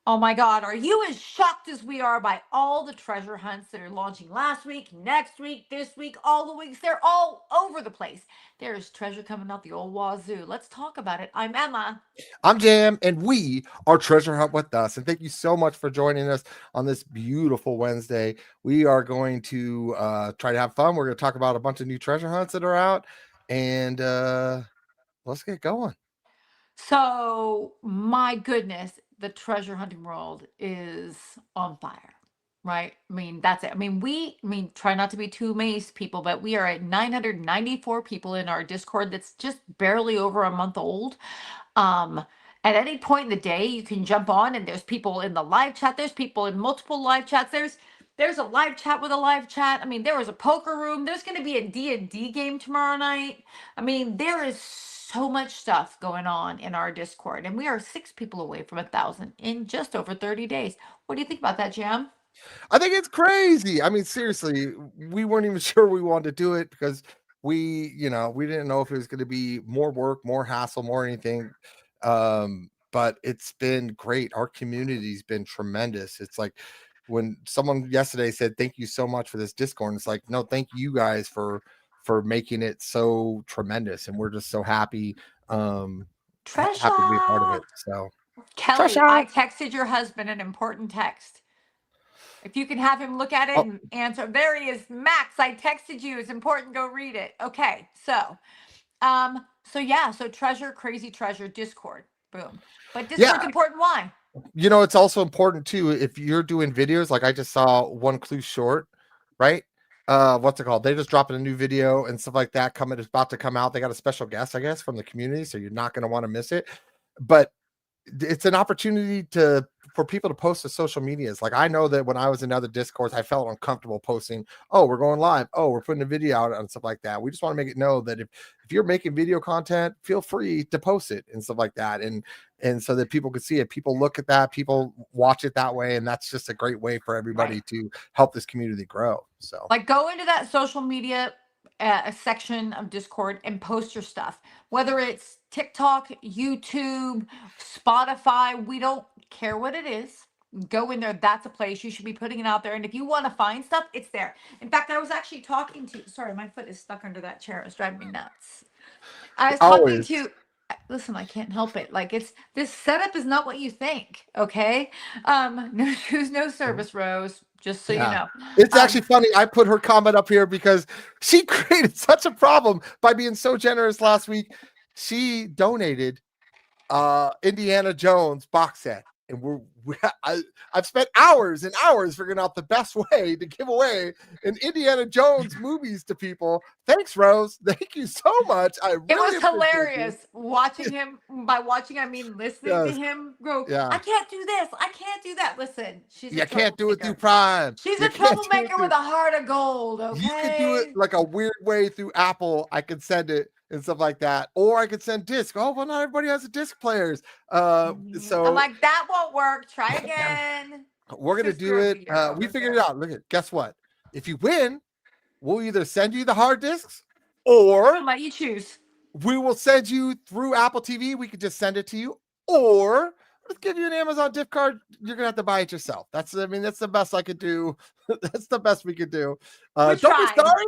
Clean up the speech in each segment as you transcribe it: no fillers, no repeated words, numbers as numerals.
Oh my God, are you as shocked as we are by all the treasure hunts that are launching last week, next week, this week, all the weeks? They're all over the place. There's treasure coming out the old wazoo. Let's talk about it. I'm Emma. I'm Jam, and we are Treasure Hunt with Us. And thank you so much for joining us on this beautiful Wednesday. We are going to try to have fun. We're going to talk about a bunch of new treasure hunts that are out, and let's get going. So, my goodness, the treasure hunting world is on fire, right? I mean, that's it. I mean, try not to be too amazed, people, but we are at 994 people in our Discord that's just barely over a month old. Um, at any point in the day, you can jump on, and there's people in the live chat. There's people in multiple live chats. There's a live chat with a live chat. I mean, there was a poker room. There's going to be a D&D game tomorrow night. I mean, there is so much stuff going on in our Discord, and we are 6 people away from 1,000 in just over 30 days. What do you think about that, Jam? I think it's crazy. I mean, seriously, we weren't even sure we wanted to do it because we didn't know if it was going to be more work, more hassle, more anything. But it's been great. Our community's been tremendous. It's like when someone yesterday said, "Thank you so much for this Discord." It's like, no, thank you guys for making it so tremendous, and we're just so happy happy to be a part of Tresha! it. So, Kelly, Trisha. I texted your husband an important text. If you can have him look at it Oh, and answer, there he is. Max, I texted you. It's important. Go read it. Okay, so yeah, so treasure, crazy treasure, Discord. Boom. But Discord's yeah. important. Why? It's also important too if you're doing videos. Like I just saw One Clue Short, right? What's it called? They just dropping a new video and stuff like that. Coming, it's about to come out. They got a special guest, I guess, from the community, so you're not going to want to miss it. But it's an opportunity for people to post to social medias. Like I know that when I was in other discords, I felt uncomfortable posting, oh, we're going live, oh, we're putting a video out and stuff like that. We just want to make it know that if you're making video content, feel free to post it and stuff like that, and so that people can see it, people look at that, people watch it that way, and that's just a great way for everybody Right. to help this community grow. So Like go into that social media a section of Discord and post your stuff. Whether it's TikTok, YouTube, Spotify, we don't care what it is. Go in there. That's a place you should be putting it out there. And if you want to find stuff, it's there. In fact, I was actually talking to, sorry, my foot is stuck under that chair. It's driving me nuts. I was talking always, to, listen, I can't help it. Like it's this setup is not what you think. Okay. No shoes, no service, Rose. Just so you yeah. know. It's Um, actually funny. I put her comment up here because she created such a problem by being so generous last week. She donated Indiana Jones box set, and I've spent hours and hours figuring out the best way to give away an Indiana Jones movies to people. Thanks, Rose. Thank you so much. I It really was appreciate you. hilarious watching him. By watching, I mean listening to Yes, him go, I yeah. can't do this. I can't do that. Listen, she's a You can't do it through troublemaker. Prime. She's You a can't do it troublemaker through. with a heart of gold, You could do it okay? like a weird way through Apple. I could send it and stuff like that, or I could send disc. Oh, well, not everybody has a disc players. I'm So like, that won't work. Try again. we're gonna do Sister of it. the year We over figured it here. out. Look at, guess what? If you win, we'll either send you the hard discs, or I'll let you choose. we will send you through Apple TV. We could just send it to you, or let's give you an Amazon gift card. You're gonna have to buy it yourself. That's the best I could do. That's the best we could do. We Don't be tried. sorry.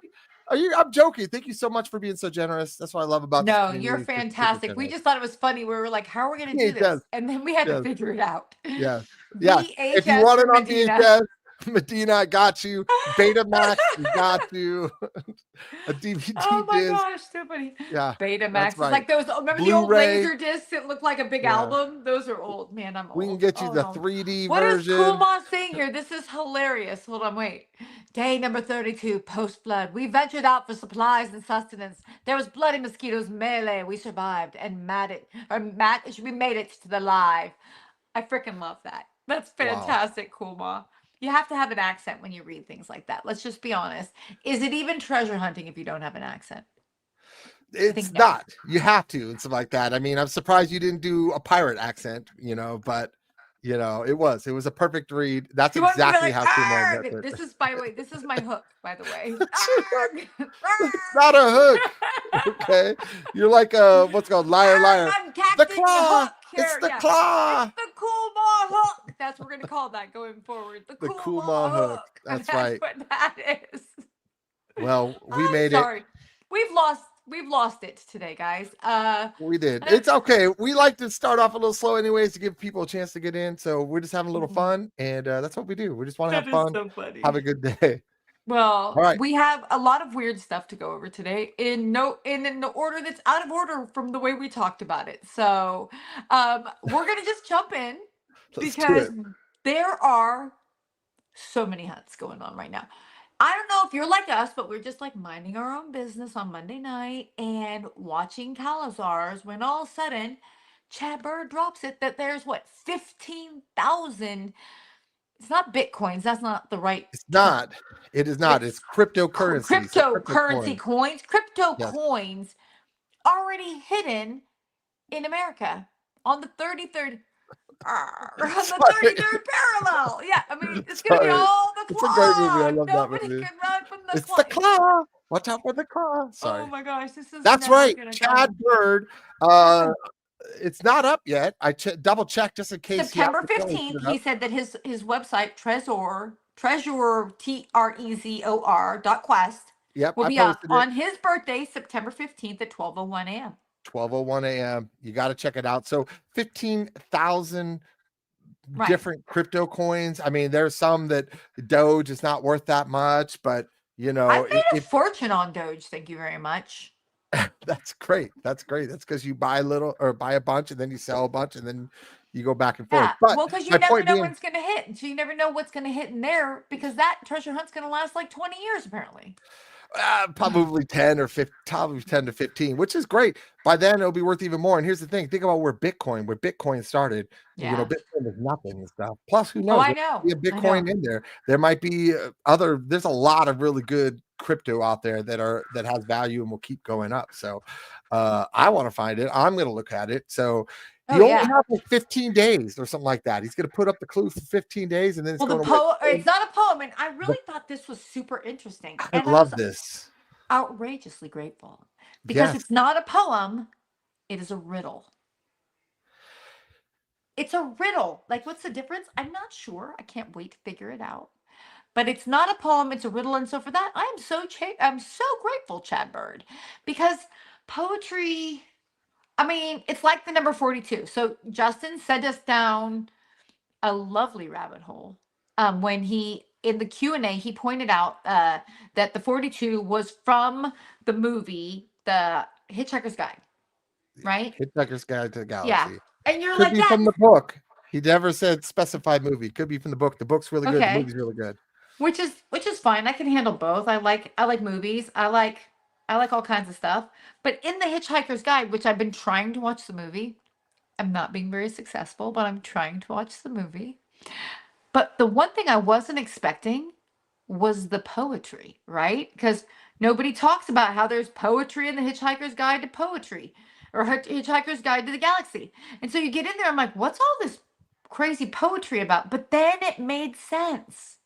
I'm joking. Thank you so much for being so generous. That's what I love about this No, you're community. Just super fantastic. We generous. just thought it was funny. We were like, how are we going to do VHS. this? And then we had to Yes. figure it out. Yes. Yes. If you VHS want for it on Medina. VHS, Medina, I got you. Betamax, we got you. A DVD Oh my disc. gosh, so funny. Yeah, that's Betamax. It's right. like those, remember the old Blu-ray. laser discs that looked like a big Yeah. album? Those are old. Man, I'm We can old. get you Oh the no. 3D What is Cool version. Mom saying here? This is hilarious. Hold on, wait. Day number 32, post flood. We ventured out for supplies and sustenance. There was bloody mosquitoes melee. We survived and we made it to the live. I freaking love that. That's Wow. fantastic, Cool Mom. You have to have an accent when you read things like that. Let's just be honest. Is it even treasure hunting if you don't have an accent? I It's think no. not. You have to and stuff like that. I mean, I'm surprised you didn't do a pirate accent, but it was a perfect read. That's You want me to be exactly like, how Kumar gets arg! it. This is, by the way, this is my hook, by the way. Arg! It's not a hook. Okay. You're like what's it called? Liar, Arg! liar. I'm The catching the claw. hook It's here. the Yeah. It's claw. the cool ball hook. That's That's what we're gonna call that going forward. The The Kuma Kuma hook. hook. That's That's right. what that is. Well, we I'm made it. sorry. We've lost it today, guys. We did. And It's okay. We like to start off a little slow, anyways, to give people a chance to get in. So we're just having a little fun, and that's what we do. We just want to have that is fun, so have funny. a good day. All Well, right. we have a lot of weird stuff to go over today in the order that's out of order from the way we talked about it. So, we're gonna just jump in Let's do because it. there are so many hunts going on right now. I don't know if you're like us, but we're just like minding our own business on Monday night and watching Calazars when all of a sudden Chad Bird drops it that there's what 15,000. It's not bitcoins. That's not the right It's term. not. It is not. It's It's cryptocurrency. So crypto cryptocurrency coin. coins. Crypto Yes. coins already hidden in America on the 33rd. On the Sorry. 33rd parallel. Yeah, I mean, it's gonna be Sorry. all the It's a great movie. I claw. love that Nobody movie. can run from the It's the claw. claw. Watch out for the claw. Oh Sorry. my gosh, this is That's never right. gonna Chad go. Bird. Yeah. It's not up yet. I double checked just in case you September accidentally put 15th, it he up. said that his website, Treasure, Trezor.quest, Yep, will I be up posted it. on his birthday, September 15th at 12:01 a.m. 12:01 a.m. You got to check it out. So 15,000 Right. different crypto coins. I mean, there's some that Doge is not worth that much, but you I know, made a it fortune on Doge, thank you very much. that's great. That's great. That's because you buy a little or buy a bunch and then you sell a bunch and then you go back and forth. Yeah, But well, because my you never point know being, when it's going to hit. So you never know what's going to hit in there because that treasure hunt's going to last like 20 years, apparently. probably 10 or 15, probably 10 to 15, which is great. By then it'll be worth even more. And here's the thing, think about where Bitcoin started. You know, Yeah. Bitcoin is nothing and stuff. Plus, who Oh, knows, I there know. might be a I know. Bitcoin in there. There might be there's a lot of really good crypto out there that has value and will keep going up. So I want to find it. I'm going to look at it. So Oh, he only yeah. has like 15 days or something like that. He's going to put up the clue for 15 days and then it's Well, going away. it's not a poem, and I The, really thought this was super interesting. I And I love was this. outrageously grateful because Yes. it's not a poem, it is a riddle. It's a riddle. Like, what's the difference? I'm not sure. I can't wait to figure it out. But it's not a poem, it's a riddle. And so for that, I'm so grateful, Chad Bird, because poetry, I mean, it's like the number 42. So Justin sent us down a lovely rabbit hole. When he in the Q&A he pointed out that the 42 was from the movie The Hitchhiker's Guide, right? Hitchhiker's Guide to the Yeah. Galaxy. And you're Could like, be yeah, from the book. He never said specified movie. Could be from the book. The book's really good. The okay. movie's really good. Which is fine. I can handle both. I like movies. I like all kinds of stuff. But in The Hitchhiker's Guide, which I've been trying to watch the movie, I'm not being very successful, but I'm trying to watch the movie. But the one thing I wasn't expecting was the poetry, right? Because nobody talks about how there's poetry in the Hitchhiker's Guide to Poetry or Hitchhiker's Guide to the Galaxy. And so you get in there, I'm like, what's all this crazy poetry about? But then it made sense.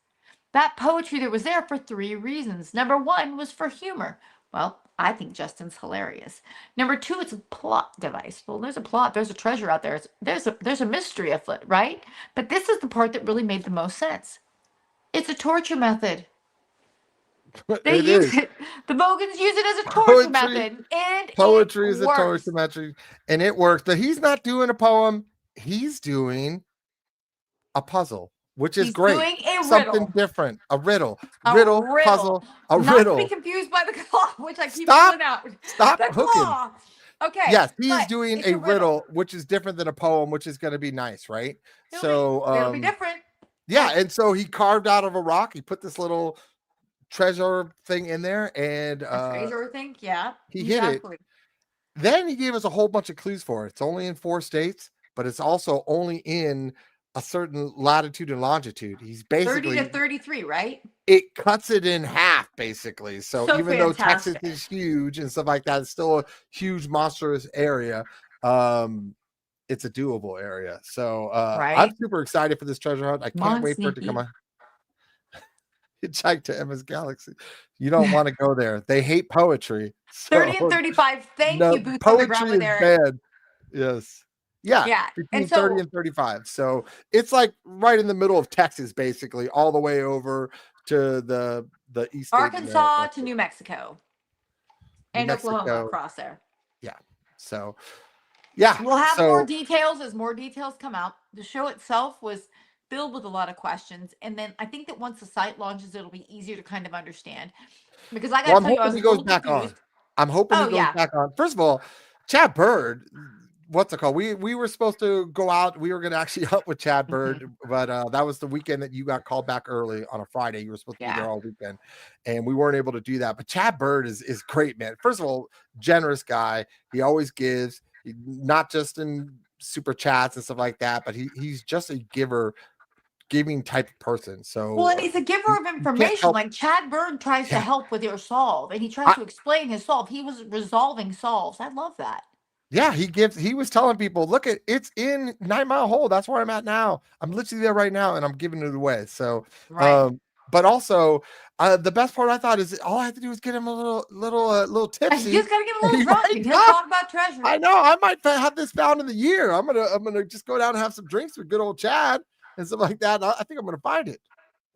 That poetry that was there for three reasons. Number one was for humor. Well, I think Justin's hilarious. Number two, it's a plot device. Well, there's a plot, there's a treasure out there. There's a mystery afoot, right? But this is the part that really made the most sense. It's a torture method. They It use is. it. The Bogans use it as a torture Poetry. method, and it Poetry is a works. torture metric, and it works. But he's not doing a poem. He's doing a puzzle, which is He's great. doing a Something riddle. different. A riddle. A Riddle, riddle. puzzle, a Not to be riddle. confused by the claw, which I keep Stop. pulling out. Stop The hooking. claw. Okay, Yes, he is but doing it's a a riddle. riddle, which is different than a poem, which is going to be nice, right? So, It'll be different. yeah, Like and so he carved out of a rock. He put this little treasure thing in there, and a treasure thing. Yeah, he hit it. exactly. Then he gave us a whole bunch of clues for it. It's only in 4 states, but it's also only in a certain latitude and longitude. He's 30 to basically 33, right? it cuts it in half, basically. So So even though Texas fantastic. is huge and stuff like that, it's still a huge monstrous area. It's a doable area. So I'm Right? super excited for this treasure hunt. I can't Mon wait for it to come sneaky. on. Hitchhike to Emma's Galaxy. You don't want to go there. They hate poetry. 30 and So 35. Thank no, you, Boots on the Ground poetry with is Eric. bad. Yes. Yeah, Yeah. And between 30 so and 35. So it's like right in the middle of Texas, basically, all the way over to the east state and the Arkansas west to state. New Mexico New and Oklahoma Mexico. across there. Yeah. So yeah. We'll have more So details as more details come out. The show itself was filled with a lot of questions. And then I think that once the site launches, it'll be easier to kind of understand. Because I got well, to I'm tell you, I hoping was he a goes little back on. confused. I'm hoping he Oh, goes yeah. back on. First of all, Chad Bird, what's it called? We were supposed to go out. We were going to actually hunt with Chad Bird, but that was the weekend that you got called back early on a Friday. You were supposed to be Yeah. there all weekend, and we weren't able to do that. But Chad Bird is great, man. First of all, generous guy. He always gives, not just in super chats and stuff like that, but he's just a giving type of person. Well, So and he's a giver you, of you can't information. help. Like Chad Bird tries to Yeah. help with your solve, and he tries I, to explain his solve. He was resolving solves. I love that. Yeah, he was telling people, look at it's in 9 Mile Hole. That's where I'm at now. I'm literally there right now and I'm giving it away. So Right. but also the best part I thought is all I have to do is get him a little And you tipsy. just got to get a And little he drunk, might and he'll not. talk about treasure. I know I might have this found in the year. I'm gonna just go down and have some drinks with good old Chad and stuff like that. I think I'm gonna find it.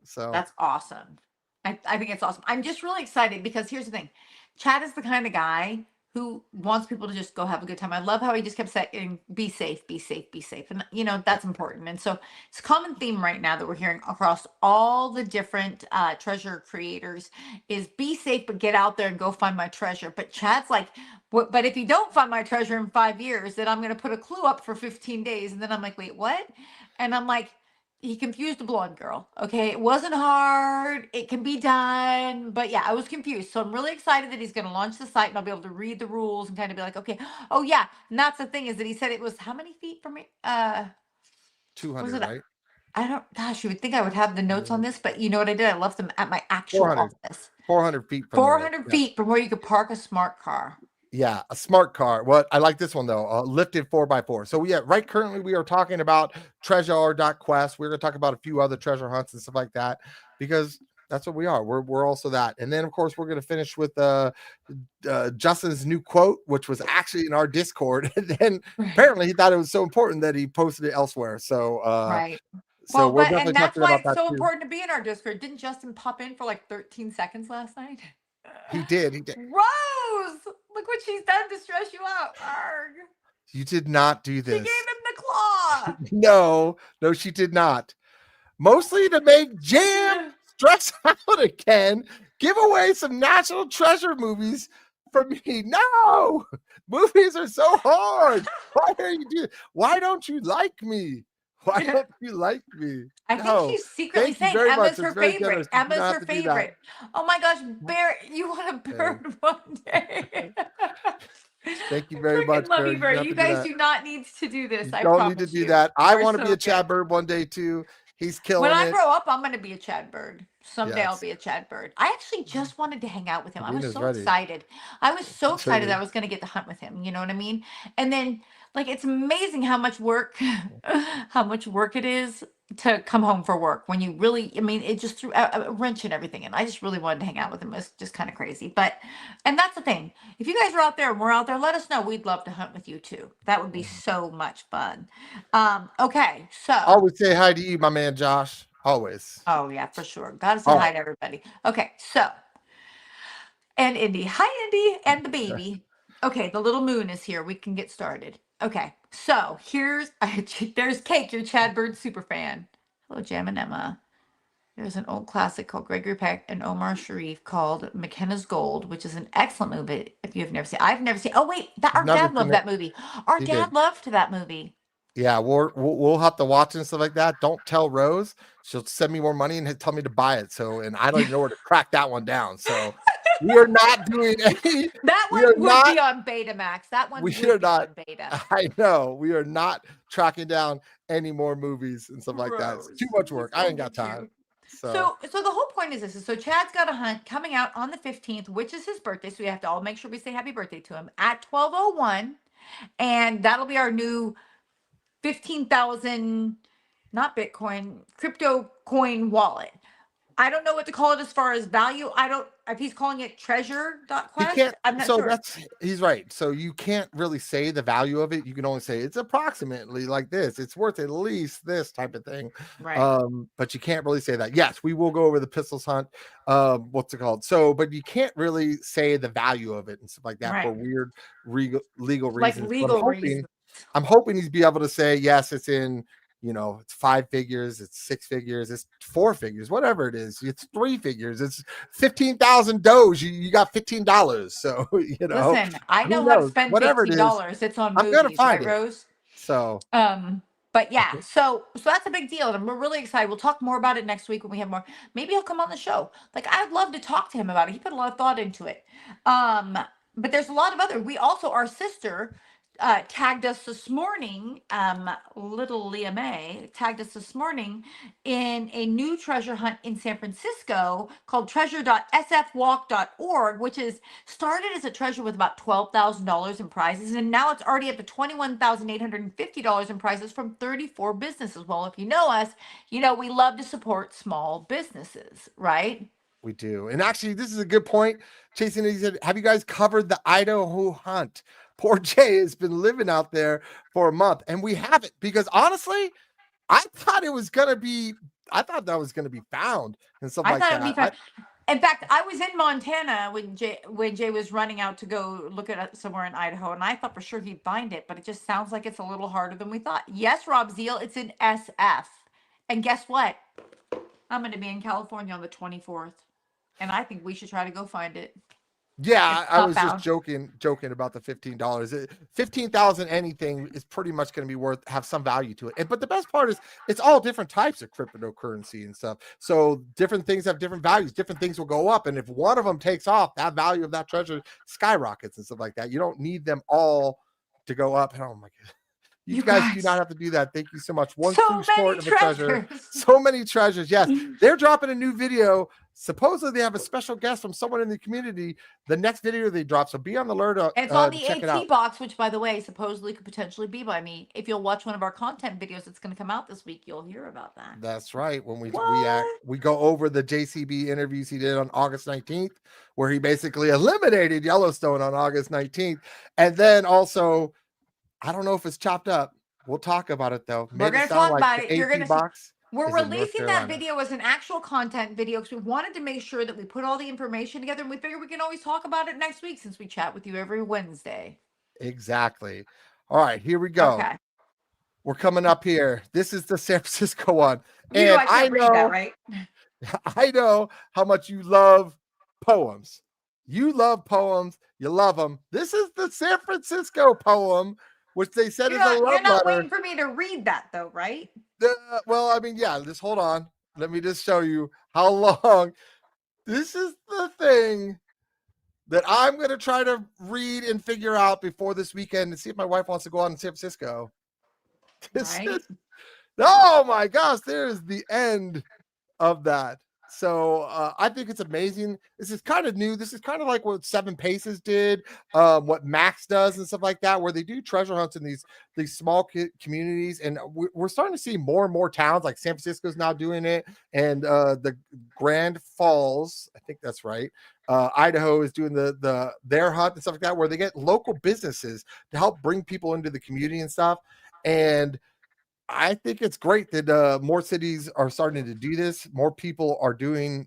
So That's awesome. I think it's awesome. I'm just really excited because here's the thing. Chad is the kind of guy who wants people to just go have a good time. I love how he just kept saying, be safe, be safe, be safe. And, yeah, that's important. And so it's a common theme right now that we're hearing across all the different treasure creators is be safe, but get out there and go find my treasure. But Chad's like, but if you don't find my treasure in 5 years, then I'm going to put a clue up for 15 days. And then I'm like, wait, what? And I'm like, he confused the blonde girl. Okay, it wasn't hard. It can be done, but yeah, I was confused. So I'm really excited that he's going to launch the site, and I'll be able to read the rules and kind of be like, okay, oh yeah. And that's the thing is that he said it was how many feet from me? Was 200, it? right? I don't. Gosh, you would think I would have the notes on this, but you know what I did? I left them at my actual 400, office. 400 feet from the Four road. hundred Yeah. feet from where you could park a smart car. Yeah, a smart car. What I like this one though, lifted 4x4. So right currently we are talking about treasure.quest. We're gonna talk about a few other treasure hunts and stuff like that because that's what we are. We're also that. And then of course we're gonna finish with Justin's new quote, which was actually in our Discord. And then Right. apparently he thought it was so important that he posted it elsewhere. So Right. so Well, we're but and definitely that's talking why about it's that so too. important to be in our Discord. Didn't Justin pop in for like 13 seconds last night? He did. He did. Rose, look what she's done to stress you out. Arg. You did not do She gave this. him the claw. No, she did not. Mostly to make Jam stress out again. Give away some national treasure movies for me. No, movies are so hard. Why are you doing? Why don't you like me? Why don't you like me? I think No. she's secretly Thank you saying very much. Emma's It's her very generous. favorite. You do Emma's not have her to do that. favorite. Oh my gosh, Bear, you want a Okay. bird one day. Thank you I very much, freaking love Bear. you, You Bear. don't have You to do guys that. do not need to do this. You I don't need to promise do you. that. I You are want to be so a Chad good. Bird one day too. He's When killing I it. grow up, I'm going to be a Chad Bird. Someday I'll Yes. be a Chad Bird. I actually just wanted to hang out with him. I was Arena's so ready. excited. I was so So excited that I was going to get to hunt with him. You know what I mean? And then, like, it's amazing how much work, how much work it is to come home for work when you really, I mean, it just threw a wrench in everything. And I just really wanted to hang out with him. It was just kind of crazy. But, and that's the thing. If you guys are out there and we're out there, let us know. We'd love to hunt with you too. That would be so much fun. Okay. So, always say hi to you, my man Josh. Always. oh yeah, for sure. Gotta say All hi right. to everybody. Okay, so and Indy. Hi, Indy, and the baby. Okay, the little moon is here. We can get started. Okay, so here's there's Cake, your Chad Bird super fan. Hello, Jam and Emma. There's an old classic called Gregory Peck and Omar Sharif called McKenna's Gold, which is an excellent movie. If you've never seen, I've never seen. Oh wait, that our Never dad seen loved it. that movie. Our He did. dad loved that movie. Yeah, we'll have to watch it and stuff like that. Don't tell Rose. She'll send me more money and tell me to buy it. So, and I don't even know where to track that one down. So, we are not doing any. That We are one would not. be on Betamax. That one We would are be not. on Beta. I know we are not tracking down any more movies and stuff like that. It's too Gross. much He's work. I gonna ain't got get time. you. So, So the whole point is this: is so Chad's got a hunt coming out on the 15th, which is his birthday. So we have to all make sure we say happy birthday to him at 12:01, and that'll be our new 15,000, not Bitcoin, crypto coin wallet. I don't know what to call it as far as value. I don't, if he's calling it He treasure.quest, can't. I'm not So sure. he's right. So you can't really say the value of it. You can only say it's approximately like this. It's worth at least this type of thing. Right. But you can't really say that. Yes, we will go over the pistols hunt. What's it called? So, but you can't really say the value of it and stuff like that for Right. weird legal Like reasons. But legal reasons. I'm hoping he's be able to say yes. It's in. It's 5 figures, it's 6 figures, it's 4 figures, whatever it is. It's 3 figures, it's 15,000 doge. You got $15. So, Listen, I who know how to knows? spend Whatever it is, $15. It's on I'm going to movies, find right, it. Rose? So, But yeah, so that's a big deal, and we're really excited. We'll talk more about it next week when we have more. Maybe he'll come on the show. Like, I'd love to talk to him about it. He put a lot of thought into it. But there's a lot of other. We also, our sister tagged us this morning. Little Leah May tagged us this morning in a new treasure hunt in San Francisco called treasure.sfwalk.org, which is started as a treasure with about $12,000 in prizes, and now it's already up to $21,850 in prizes from 34 businesses. Well, if you know us, you know we love to support small businesses, right? we do. And actually, this is a good point. Chasing, he said, have you guys covered the Idaho hunt? Poor Jay has been living out there for a month, and we haven't because honestly, I thought that was going to be found and stuff I like thought it would be that. fun. In fact, I was in Montana when Jay was running out to go look at somewhere in Idaho, and I thought for sure he'd find it, but it just sounds like it's a little harder than we thought. Yes, Rob Zeal, it's in SF, and guess what? I'm going to be in California on the 24th, and I think we should try to go find it. Yeah, It's I not was just found. joking about the $15. 15,000 anything is pretty much going to be have some value to it. But the best part is it's all different types of cryptocurrency and stuff. So different things have different values. Different things will go up, and if one of them takes off, that value of that treasure skyrockets and stuff like that. You don't need them all to go up. And oh my god. You You guys do not guys, have to do that. Thank you so much. One clue so many short of a treasure. treasures. So many treasures. Yes, they're dropping a new video. Supposedly they have a special guest from someone in the community. The next video they drop. So be on the alert And it's on to the check it AT out. box, which, by the way, supposedly could potentially be by me. If you'll watch one of our content videos that's going to come out this week, you'll hear about that. That's right. When What? we go over the JCB interviews he did on August 19th, where he basically eliminated Yellowstone on August 19th. And then also, I don't know if it's chopped up. We'll talk about it though. We're Made it going to sound talk like about the it. You're going AT to see. box We're is in North releasing that Carolina. video as an actual content video because we wanted to make sure that we put all the information together, and we figure we can always talk about it next week since we chat with you every Wednesday. Exactly. All right, here we go. Okay. We're coming up here. This is the San Francisco one. You know And I can't read that, right? I know how much you love poems. You love poems. You love them. This is the San Francisco poem, which they said You're is a not love you're not letter. waiting for me to read that though, right? Well, I mean, yeah, just hold on. Let me just show you how long. This is the thing that I'm going to try to read and figure out before this weekend and see if my wife wants to go out in San Francisco. This Right? is, oh my gosh, there's the end of that. So I think it's amazing. This is kind of new. This is kind of like what Seven Paces did, what Max does, and stuff like that, where they do treasure hunts in these small communities. And we're starting to see more and more towns, like San Francisco's now doing it, and the Grand Falls, I think that's right. Idaho is doing their hunt and stuff like that, where they get local businesses to help bring people into the community and stuff. And I think it's great that more cities are starting to do this. More people are doing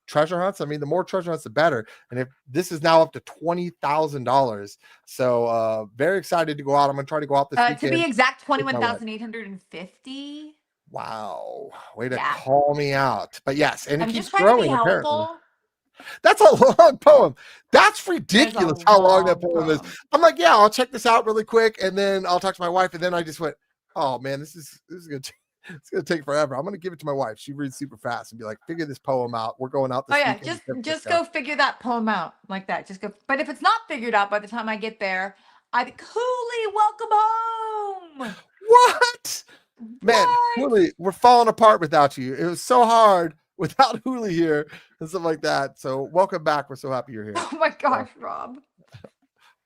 treasure hunts. I mean, the more treasure hunts, the better. And if this is now up to $20,000, so very excited to go out. I'm going to try to go out this To be weekend exact, with my wife. 21,850. Wow, way to Yeah. call me out. But yes, and it I'm keeps just trying to be growing apparently. helpful. That's a long poem. That's That is a ridiculous how long that long poem is. poem. I'm like, yeah, I'll check this out really quick, and then I'll talk to my wife, and then I just went, oh man, this is gonna it's gonna take forever. I'm gonna give it to my wife. She reads super fast and be like, figure this poem out. We're going out Oh this yeah, weekend. just go figure that poem out like that. Just go. But if it's not figured out by the time I get there, Cooley, welcome home. What? Man, What? Hooli, we're falling apart without you. It was so hard without Hooli here and stuff like that. So welcome back. We're so happy you're here. Oh my gosh, So, Rob.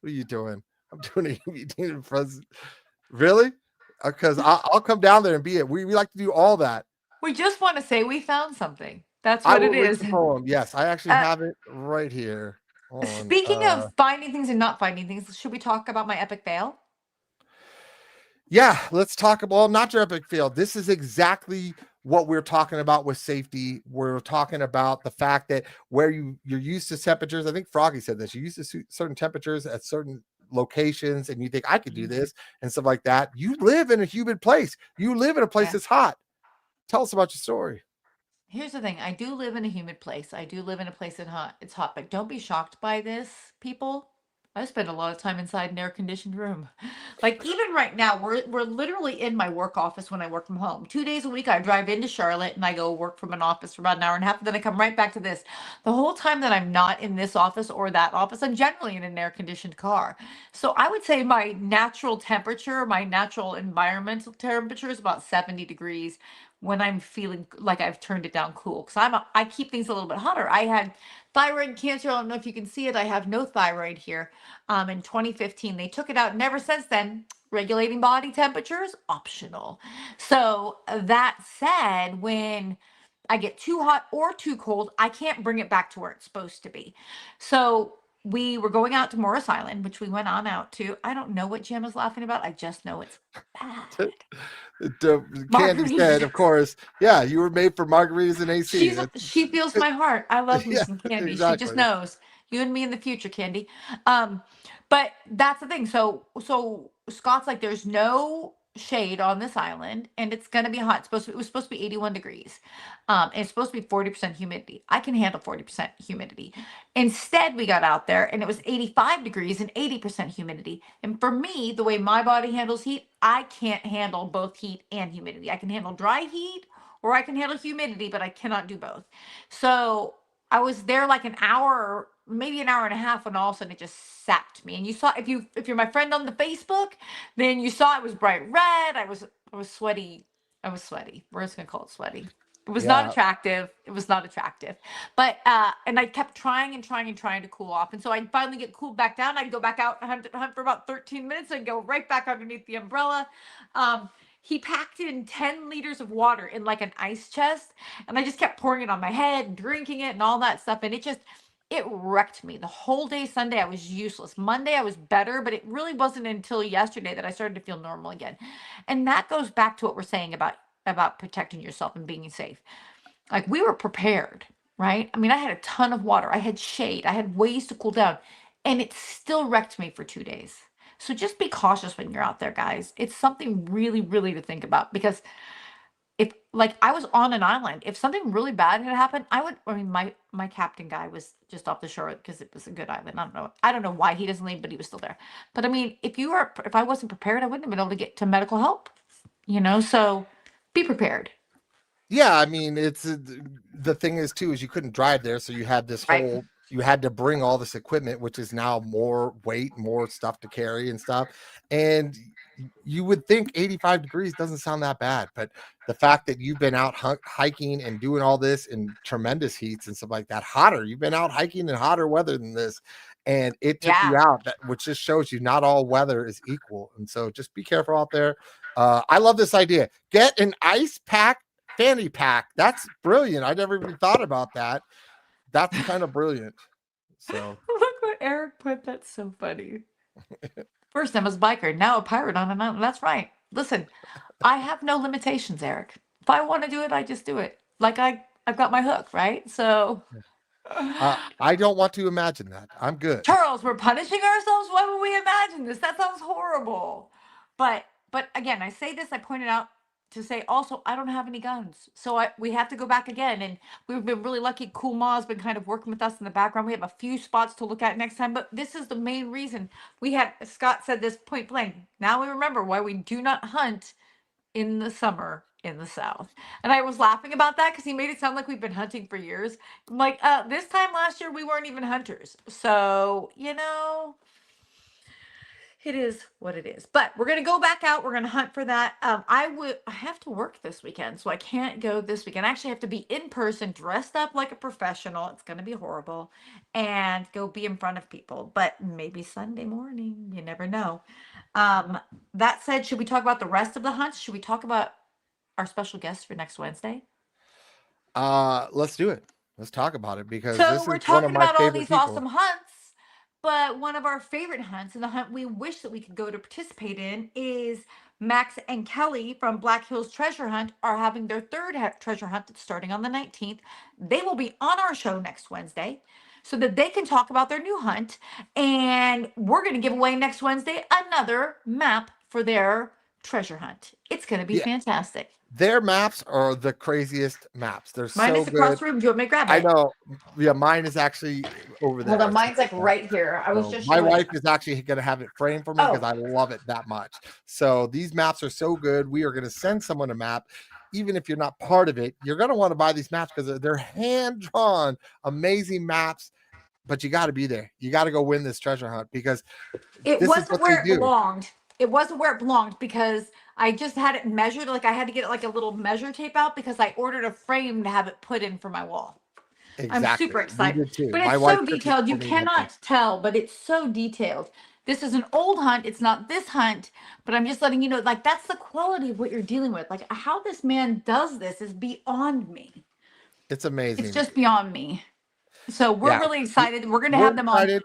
what are you doing? I'm doing a meeting in front. Really? Because I'll come down there and be it. We like to do all that. We just want to say we found something. That's I what will it read is. the poem. Yes, I actually Uh, have it right here on. Speaking of finding things and not finding things, should we talk about my epic fail? Yeah, let's talk about, well, not your epic fail. This is exactly what we're talking about with safety. We're talking about the fact that where you're used to temperatures. I think Froggy said this. You're used to certain temperatures at certain locations, and you think I could do Mhm. this and stuff like that. You live in a humid place. You live in a place Yeah. that's hot. Tell us about your story. Here's the thing. I do live in a humid place. I do live in a place that hot. It's hot, but don't be shocked by this, people. I spend a lot of time inside an air-conditioned room. Like even right now, we're literally in my work office when I work from home. 2 days a week, I drive into Charlotte and I go work from an office for about an hour and a half, and then I come right back to this. The whole time that I'm not in this office or that office, I'm generally in an air-conditioned car. So I would say my natural temperature, my natural environmental temperature is about 70 degrees when I'm feeling like I've turned it down cool. Because I keep things a little bit hotter. I had thyroid cancer. I don't know if you can see it. I have no thyroid here. In 2015, they took it out. And ever since then, regulating body temperature is optional. So that said, when I get too hot or too cold, I can't bring it back to where it's supposed to be. So we were going out to Morris Island, which we went on out to. I don't know what Jim is laughing about. I just know it's bad. Candy said, Margaritas. of course, yeah, you were made for margaritas and AC. She feels my heart. I love me Yeah, some Candy. She just exactly. knows. You and me in the future, Candy. Um, but that's the thing. So Scott's like, there's no shade on this island, and it's gonna be hot. It was supposed to be 81 degrees. And it's supposed to be 40% humidity. I can handle 40% humidity. Instead, we got out there and it was 85 degrees and 80% humidity. And for me, the way my body handles heat, I can't handle both heat and humidity. I can handle dry heat or I can handle humidity, but I cannot do both. So I was there like an hour, maybe an hour and a half, when all of a sudden it just sapped me. And you saw, if you're my friend on the Facebook, then you saw it was bright red. I was sweaty. I was sweaty. We're just gonna call it sweaty. It was not Yeah. attractive. It was not attractive. But and I kept trying and trying and trying to cool off. And so I'd finally get cooled back down. I'd go back out and hunt for about 13 minutes and go right back underneath the umbrella. Um, he packed in 10 liters of water in like an ice chest, and I just kept pouring it on my head and drinking it and all that stuff. And it wrecked me. The whole day Sunday, I was useless. Monday, I was better, but it really wasn't until yesterday that I started to feel normal again. And that goes back to what we're saying about protecting yourself and being safe. Like we were prepared, right? I mean, I had a ton of water, I had shade, I had ways to cool down, and it still wrecked me for 2 days. So just be cautious when you're out there, guys. It's something really, really to think about because if like I was on an island, if something really bad had happened, I mean my captain guy was just off the shore because it was a good island. I don't know why he doesn't leave, but he was still there. But I mean, if I wasn't prepared, I wouldn't have been able to get to medical help, so be prepared. Yeah, I mean, it's the thing is too is you couldn't drive there, so Right. you had to bring all this equipment, which is now more weight, more stuff to carry and stuff. And you would think 85 degrees doesn't sound that bad, but the fact that you've been out hiking and doing all this in tremendous heats and stuff like that, hotter, you've been out hiking in hotter weather than this, and it took you Yeah. out, which just shows you not all weather is equal. And so just be careful out there. I love this idea. Get an ice pack fanny pack. That's brilliant. I never even thought about that. That's kind of brilliant. So Look what Eric put. That's so funny. First I was a biker, now a pirate on an island. That's right. Listen, I have no limitations, Eric. If I want to do it, I just do it. Like I've got my hook, right? So I don't want to imagine that. I'm good. Charles, we're punishing ourselves? Why would we imagine this? That sounds horrible. But again, I say this, I pointed out to say also I don't have any guns. So we have to go back again. And we've been really lucky. Cool Ma's been kind of working with us in the background. We have a few spots to look at next time. But this is the main reason we had Scott said this point blank. Now we remember why we do not hunt in the summer in the South. And I was laughing about that because he made it sound like we've been hunting for years. I'm like, this time last year we weren't even hunters. So, it is what it is. But we're gonna go back out. We're gonna hunt for that. I have to work this weekend, so I can't go this weekend. I actually have to be in person, dressed up like a professional. It's gonna be horrible, and go be in front of people. But maybe Sunday morning. You never know. Um, that said, should we talk about the rest of the hunts? Should we talk about our special guest for next Wednesday? Let's do it. Let's talk about it because So this is we're one of talking my about all favorite these people. awesome hunts, but one of our favorite hunts and the hunt we wish that we could go to participate in is Max and Kelly from Black Hills Treasure Hunt are having their third treasure hunt that's starting on the 19th. They will be on our show next Wednesday so that they can talk about their new hunt. And we're going to give away next Wednesday another map for their treasure hunt. It's going to be Yeah, fantastic. their maps are the craziest maps. They're Mine so is across good. the room. Do you want me to grab I it? know. Yeah, mine is actually over Hold on, there. mine's like right here. I was So just my showing you. wife is actually going to have it framed for me because Oh, I love it that much. So these maps are so good. We are going to send someone a map. Even if you're not part of it, you're going to want to buy these maps because they're hand drawn, amazing maps. But you got to be there. You got to go win this treasure hunt because it this is wasn't what they where it do. belonged. It wasn't where it belonged because I just had it measured. Like I had to get like a little measure tape out because I ordered a frame to have it put in for my wall. I'm Exactly. super We excited. did too. But My it's wife so took it detailed. for You me one time. cannot tell, but it's so detailed. This is an old hunt. It's not this hunt, but I'm just letting you know, like, that's the quality of what you're dealing with. Like, how this man does this is beyond me. It's It's amazing. just beyond me. So we're Yeah. really excited. We're going to We're have them on. excited.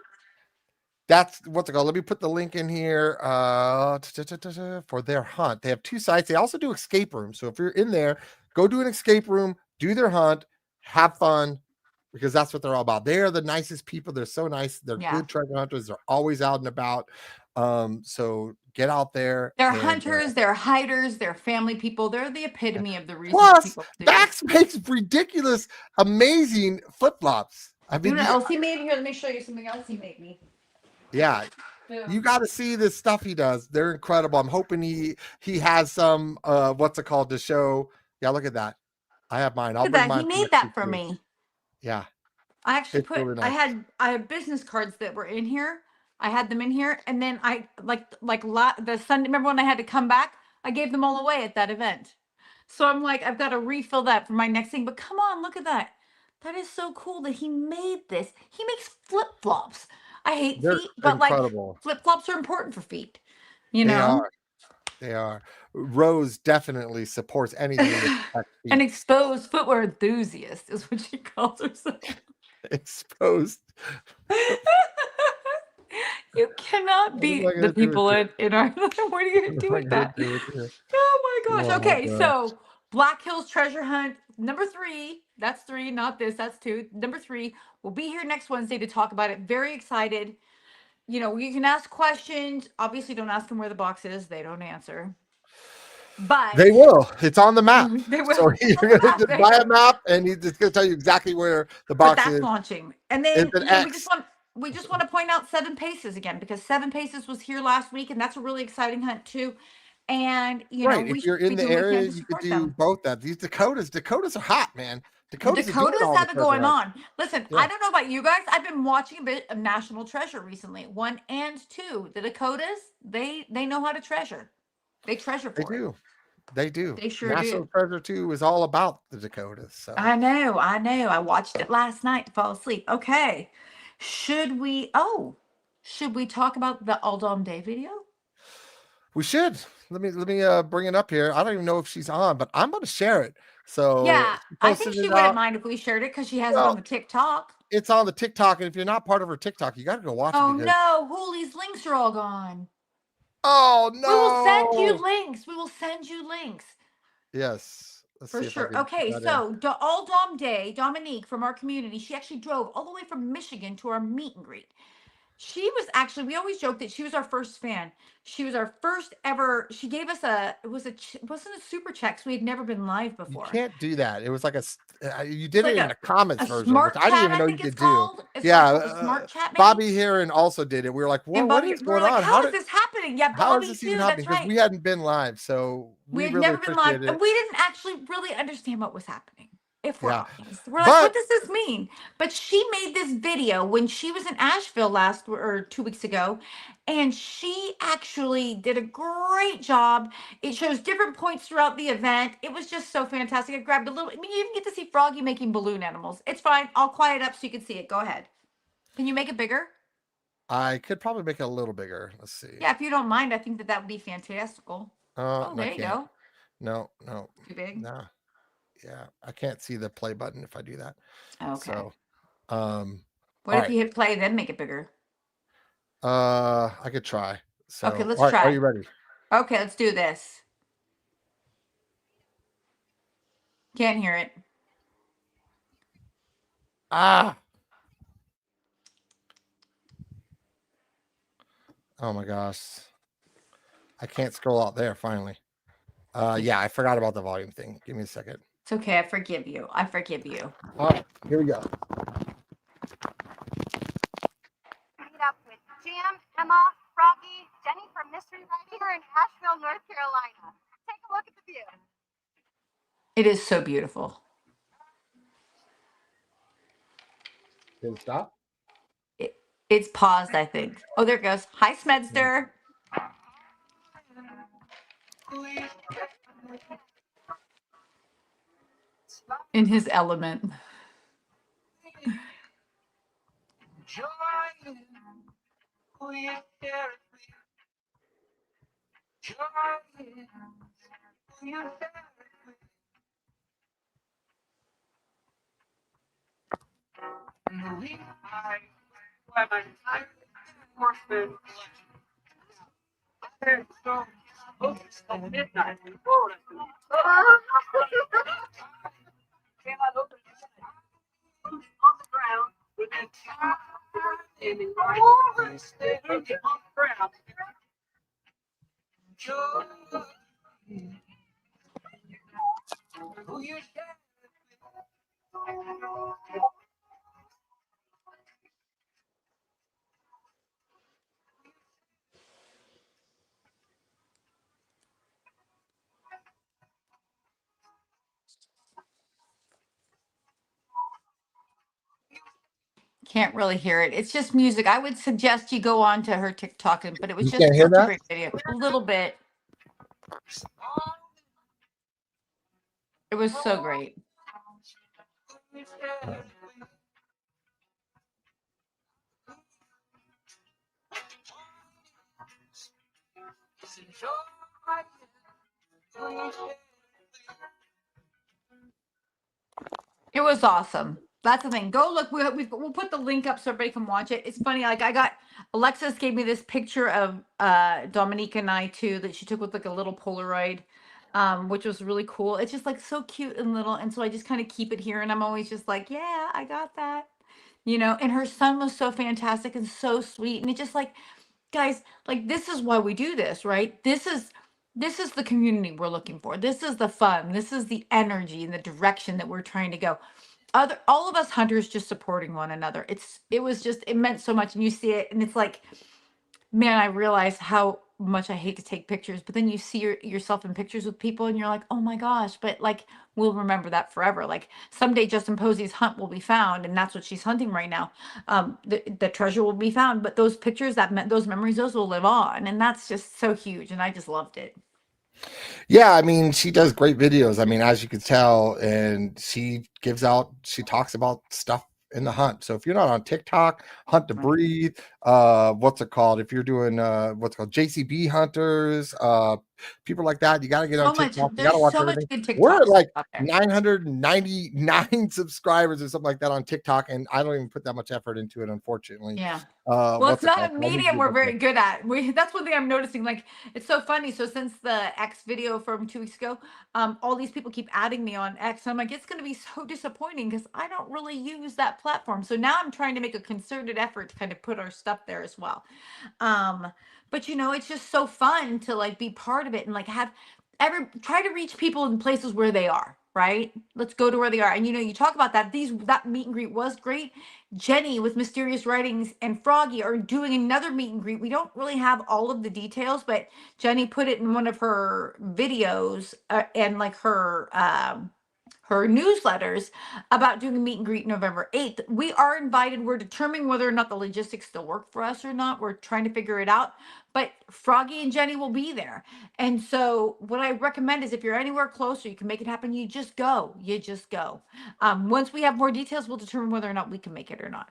That's what's it called. Let me put the link in here for their hunt. They have two sites. They also do escape rooms. So if you're in there, go do an escape room, do their hunt, have fun, because that's what they're all about. They are the nicest people. They're so nice. They're Yeah. good treasure hunters. They're always out and about. So get out there They're and hunters, they're hiders, they're family people. They're the epitome of the reason why plus people do this. Max makes ridiculous, amazing flip flops. I You mean, know what else he made? Here, let me show you something else he made me. yeah, you Boom. got to see this stuff he does. They're incredible. I'm hoping he has some what's it called to show. Yeah, look at that. I have mine. Look I'll at bring that. He mine for made next week that for too. me. Yeah, I actually it's put really nice. I had business cards that were in here. I had them in here and then I the Sunday, remember when I had to come back? I gave them all away at that event. So I'm like, I've got to refill that for my next thing. But come on, look at that. That is so cool that he made this. He makes flip-flops. I hate They're feet, but like incredible. flip-flops are important for feet, you They know? are. They are. Rose definitely supports anything that protects An feet. exposed footwear enthusiast is what she calls herself. Exposed. You cannot What am I beat the gonna do with people you? in our what are you gonna What do am I with gonna that? do with you? Oh my gosh. Oh my Okay, gosh. so Black Hills Treasure Hunt number 3. That's 3, not this. That's 2. Number 3. We'll be here next Wednesday to talk about it. Very excited. You know, you can ask questions. Obviously, don't ask them where the box is. They don't answer. They But will. It's on the map. they will. So It's on you're the gonna map. just There you buy a go. map, and he's just gonna tell you exactly where the But box that's is. launching. And It's then, an you know, X. we just want to point out Seven Paces again because Seven Paces was here last week and that's a really exciting hunt too. And you know, Right. we If you're should in be the doing what we can area, to you could support do them. both that. These Dakotas are hot, man. The Dakotas are doing Dakotas all the have it treasure going hunts. on. Listen, Yeah, I don't know about you guys. I've been watching a bit of National Treasure recently. 1 and 2. The Dakotas, they know how to treasure. They treasure they for it. do. They do. They sure National do. Treasure 2 is all about the Dakotas. So I know, I know. I watched it last night to fall asleep. Okay. Should we talk about the All Dom Day video? we should. Let me bring it up here. I don't even know if she's on, but I'm gonna share it. So Yeah, she I think posted she it wouldn't out. mind if we shared it because she has it on Well, the TikTok. it's on the TikTok, and if you're not part of her TikTok, you gotta go watch it Oh because no, Hoolie's links are all gone. oh We will send you no. links. We will send you links. Yes. Let's For see if I sure. can put Okay, that in. so All Dom Day, Dominique from our community, she actually drove all the way from Michigan to our meet and greet. She was actually, we always joke that she was our first fan. She was our first ever, she gave us it wasn't a super check, so we had never been live You before. can't do that. It was like you It's did it like in the comments a version, which smart I didn't chat, even I know you think it's could do. called. It's like Yeah, called a smart chat, maybe. Bobby Heron also did it. We were like, And "Whoa, what Bobby, is we were going like, on? how is this happening? Yeah, How is Bobby this even too. happening?" That's Because right. we hadn't been live, so We we had really never been live, appreciate and it. we didn't actually really understand what was happening. If we're Yeah, honest, we're like, what but does this mean? But she made this video when she was in Asheville last or 2 weeks ago, and she actually did a great job. It shows different points throughout the event. It was just so fantastic. I grabbed a little. I mean, you even get to see Froggy making balloon animals. It's fine. I'll quiet up so you can see it. Go ahead. Can you make it bigger? I could probably make it a little bigger. Let's see. Yeah, if you don't mind, I think that would be fantastical. Oh, I there you can't. go. No, no, Too big. no. Yeah, I can't see the play button if I do that. Okay. So, um, What all if right. you hit play, then make it bigger? I could try. Okay, So, let's all right, are try. you ready? Okay, let's do this. Can't hear it. Ah, oh my gosh, I can't scroll out there. Finally. Yeah, I forgot about the volume thing. Give me a second. It's okay. I forgive you. I forgive you. All right, here we go. Meet up with Jim, Emma, Froggy, Jenny from Mystery Writing here in Asheville, North Carolina. Take a look at the view. It is so beautiful. Did it stop? It's paused, I think. Oh, there it goes. Hi, Smedster. In his element. Can't really hear it. It's just music. I would suggest you go on to her TikTok, but it was You just can't hear such a that? great video. A little bit. It was so great. It was awesome. That's the thing. Go look. We'll put the link up so everybody can watch it. It's funny. Like I got Alexis gave me this picture of Dominique and I too that she took with like a little Polaroid, which was really cool. It's just like so cute and little, and so I just kind of keep it here, and I'm always just like, yeah, I got that, you know. And her son was so fantastic and so sweet, and it just like guys, like this is why we do this, right? This is the community we're looking for. This is the fun. This is the energy and the direction that we're trying to go. Other all of us hunters just supporting one another. It meant so much, and you see it, and it's like, man, I realize how much I hate to take pictures, but then you see yourself in pictures with people, and you're like, oh my gosh, but like we'll remember that forever. Like someday Justin Posey's hunt will be found, and that's what she's hunting right now. The treasure will be found, but those pictures those memories, those will live on, and that's just so huge, and I just loved it. Yeah, I mean, she does great videos. I mean, as you can tell, and she talks about stuff in the hunt. So if you're not on TikTok, Hunt to Right. Breathe, what's it called? If you're doing what's it called JCB hunters, people like that, you got to get on So much. TikTok. You got to There's watch so much everything. good We're TikTok at stuff like out there. 999 subscribers or something like that on TikTok, and I don't even put that much effort into it, unfortunately. Yeah. Well, it's What's it not called? a So I need to medium get we're up there. very good at. That's one thing I'm noticing. Like, it's so funny. So since the X video from 2 weeks ago, all these people keep adding me on X. I'm like, it's going to be so disappointing because I don't really use that platform. So now I'm trying to make a concerted effort to kind of put our stuff there as well. Um, but you know, it's just so fun to like be part of it and like have try to reach people in places where they are. Right? Let's go to where they are. And you know, you talk about that meet and greet was great. Jenny with Mysterious Writings and Froggy are doing another meet and greet. We don't really have all of the details, but Jenny put it in one of her videos and like her newsletters about doing a meet and greet November 8th. We are invited. We're determining whether or not the logistics still work for us or not. We're trying to figure it out. But Froggy and Jenny will be there. And so what I recommend is if you're anywhere closer, you can make it happen, you just go. You just go. Once we have more details, we'll determine whether or not we can make it or not.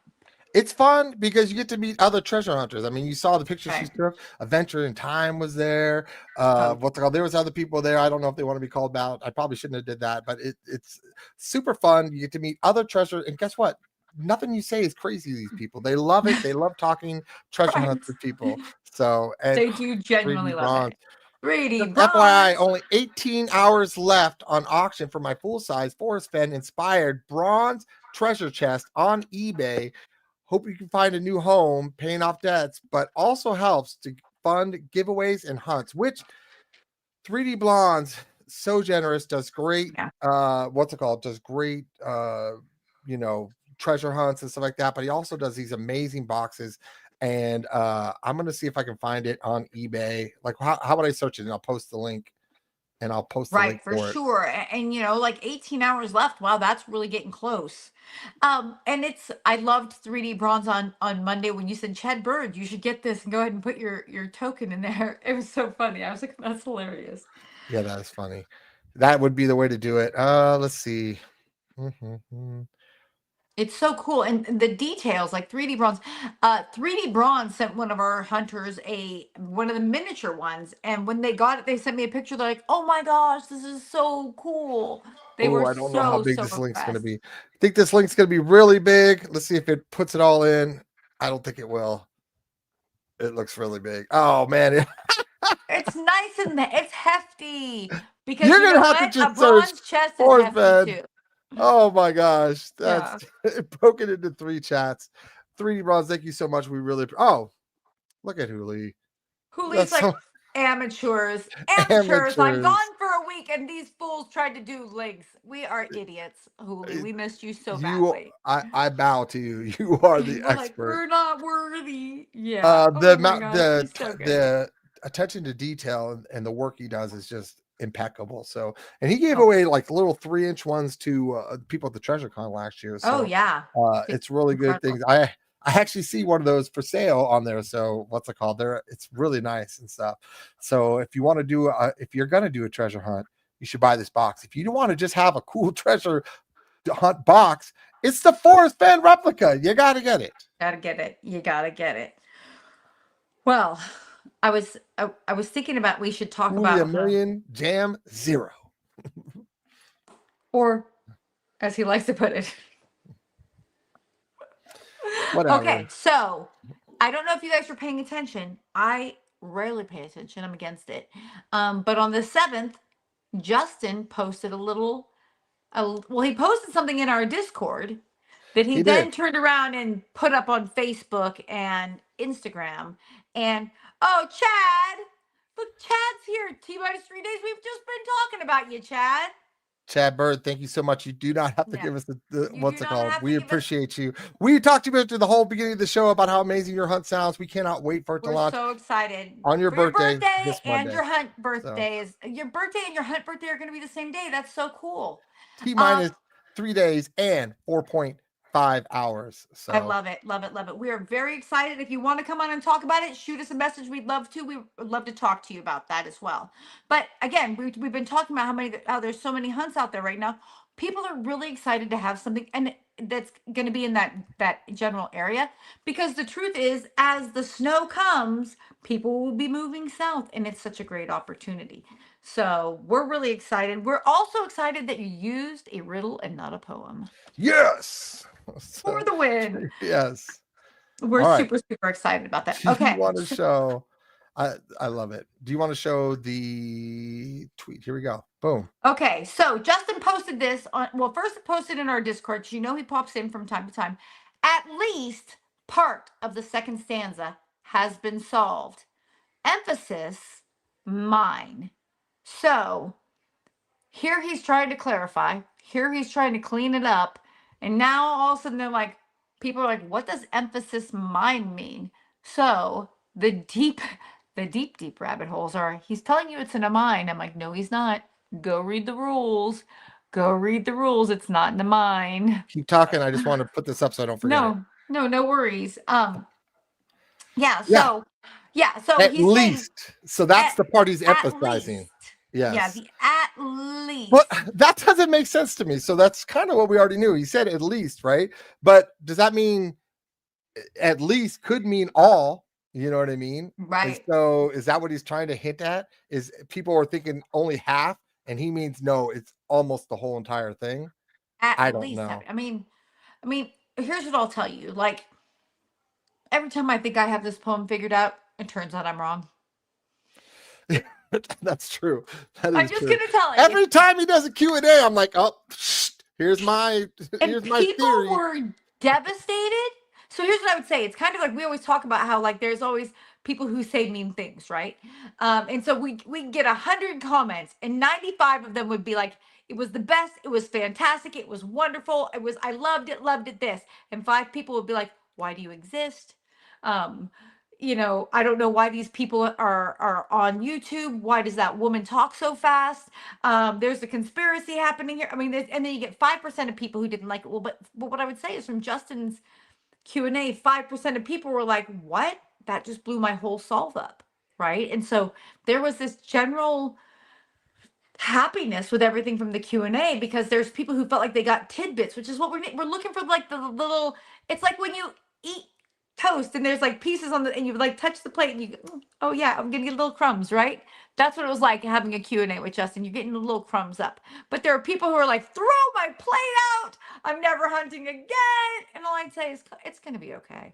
It's fun because you get to meet other treasure hunters. I mean, you saw the pictures she Right. took. Adventure in Time was there. Oh, What's it called? There was other people there. I don't know if they want to be called out. I probably shouldn't have did that, but it's super fun. You get to meet other treasure, and guess what? Nothing you say is crazy to these people. They love it. They love talking treasure right. hunts with people. So, and They do genuinely 3D love bronze. it. 3D Just FYI, bronze. only 18 hours left on auction for my full-size Forest Fan inspired bronze treasure chest on eBay. Hope you can find a new home, paying off debts, but also helps to fund giveaways and hunts, which 3D Blondes, so generous, does great, Yeah. what's it called? Does great, you know, treasure hunts and stuff like that. But he also does these amazing boxes. And I'm gonna see if I can find it on eBay. Like, how would I search it? And I'll post the link. And I'll post the link Right, for for it. sure. And you know, like 18 hours left. Wow, that's really getting close. And I loved 3D bronze on Monday when you said Chad Bird, you should get this and go ahead and put your token in there. It was so funny. I was like, that's hilarious. Yeah, that is funny. That would be the way to do it. Let's see. Mhm. It's so cool. And the details, like 3D bronze. 3D bronze sent one of our hunters one of the miniature ones. And when they got it, they sent me a picture. They're like, oh my gosh, this is so cool. They Oh, were I don't know how so, big so this link's going to impressed. be. I think this link's going to be really big. Let's see if it puts it all in. I don't think it will. It looks really big. Oh man, It's nice and it's hefty because you're you going know to have to what? A just search bronze chest is Forest hefty Fed. too. Oh my gosh, that's Yeah. it broke it into 3 chats. 3D Bros, thank you so much. We really. Oh, look at Huli. Hoolie's That's like so amateurs. Amateurs. I'm amateurs. gone for a week and these fools tried to do links. We are idiots, Hoolie. We missed you so badly. I bow to you. You are the We're like, expert. we're not worthy. Yeah. The Oh my amount, gosh, he's so good. the attention to detail and the work he does is just impeccable. So, and he gave Oh, away like little 3-inch ones to people at the Treasure Con last year. oh So, yeah. it's really good Incredible. things. I actually see one of those for sale on there. So, what's it called? There, it's really nice and stuff. So, if you want to do, if you're gonna do a treasure hunt, you should buy this box. If you don't want to just have a cool treasure hunt box, it's the Forest Fan replica. You got to get it. Gotta get it. You gotta get it. Well, I was thinking about we should talk Only a about million, jam 0. or as he likes to put it. Whatever. Okay, so I don't know if you guys were paying attention. I rarely pay attention. I'm against it. But on the 7th, Justin posted well, he posted something in our Discord that he He then did. turned around and put up on Facebook and Instagram. And oh, Chad, look, Chad's here. T-minus 3 days. We've just been talking about you, Chad. Chad Bird, thank you so much. You do not have to Yeah. give us the You what's do it not called. have to We give us. appreciate you. We talked to you through the whole beginning of the show about how amazing your hunt sounds. We cannot wait for it to We're launch so excited on your for your birthday birthday this and Monday. your hunt So birthday is your birthday and your hunt birthday are going to be the same day. That's so cool. T-minus 3 days and 4.5 hours. I So love it, love it, love it. We are very excited. If you want to come on and talk about it, shoot us a message. We'd love to. We would love to talk to you about that as well. But again, we've been talking about how there's so many hunts out there right now. People are really excited to have something and that's going to be in that general area because the truth is, as the snow comes, people will be moving south, and it's such a great opportunity. So we're really excited. We're also excited that you used a riddle and not a poem yes. for So the win. yes. We're All right. super, super excited about that. Do you Okay. want to show? I love it. Do you want to show the tweet? Here we go. Boom. Okay. So Justin posted this well, first posted in our Discord. You know, he pops in from time to time. At least part of the second stanza has been solved. Emphasis, mine. So here he's trying to clarify. Here he's trying to clean it up. And now all of a sudden they're like, people are like, what does emphasis mine mean? So the deep rabbit holes are, he's telling you it's in a mine. I'm like, no, he's not. Go read the rules. Go read the rules. It's not in a mine. Keep talking. I just want to put this up so I don't forget it. No worries. Yeah, Yeah. so so At he's saying least. So that's at, the part he's at emphasizing. least. Yes. Yeah, the at least. But that doesn't make sense to me. So that's kind of what we already knew. He said at least, right? But does that mean at least could mean all. You know what I mean? And Right. so is that what he's trying to hint at? Is people are thinking only half, and he means no, it's almost the whole entire thing. At I don't least have. know. I mean, here's what I'll tell you. Like every time I think I have this poem figured out, it turns out I'm wrong. That's true. That I'm is just true. gonna tell you. Every time he does a Q&A, I'm like, oh, here's my And people theory. were devastated. So here's what I would say. It's kind of like we always talk about how like there's always people who say mean things, right? And so we get 100 comments, and 95 of them would be like, "It was the best. It was fantastic. It was wonderful. I loved it. Loved it. This." And 5 people would be like, "Why do you exist? Um, I don't know why these people are on YouTube. Why does that woman talk so fast? There's a conspiracy happening here." I mean, and then you get 5% of people who didn't like it. Well, but what I would say is from Justin's Q&A, 5% of people were like, "What? That just blew my whole solve up." Right. And so there was this general happiness with everything from the Q&A because there's people who felt like they got tidbits, which is what we're looking for, like the little. It's like when you eat toast and there's like pieces on the and you like touch the plate and you go, oh yeah, I'm gonna get little crumbs, right? That's what it was like having a Q&A with Justin. You're getting the little crumbs up. But there are people who are like, throw my plate out, I'm never hunting again. And all I'd say is it's gonna be okay.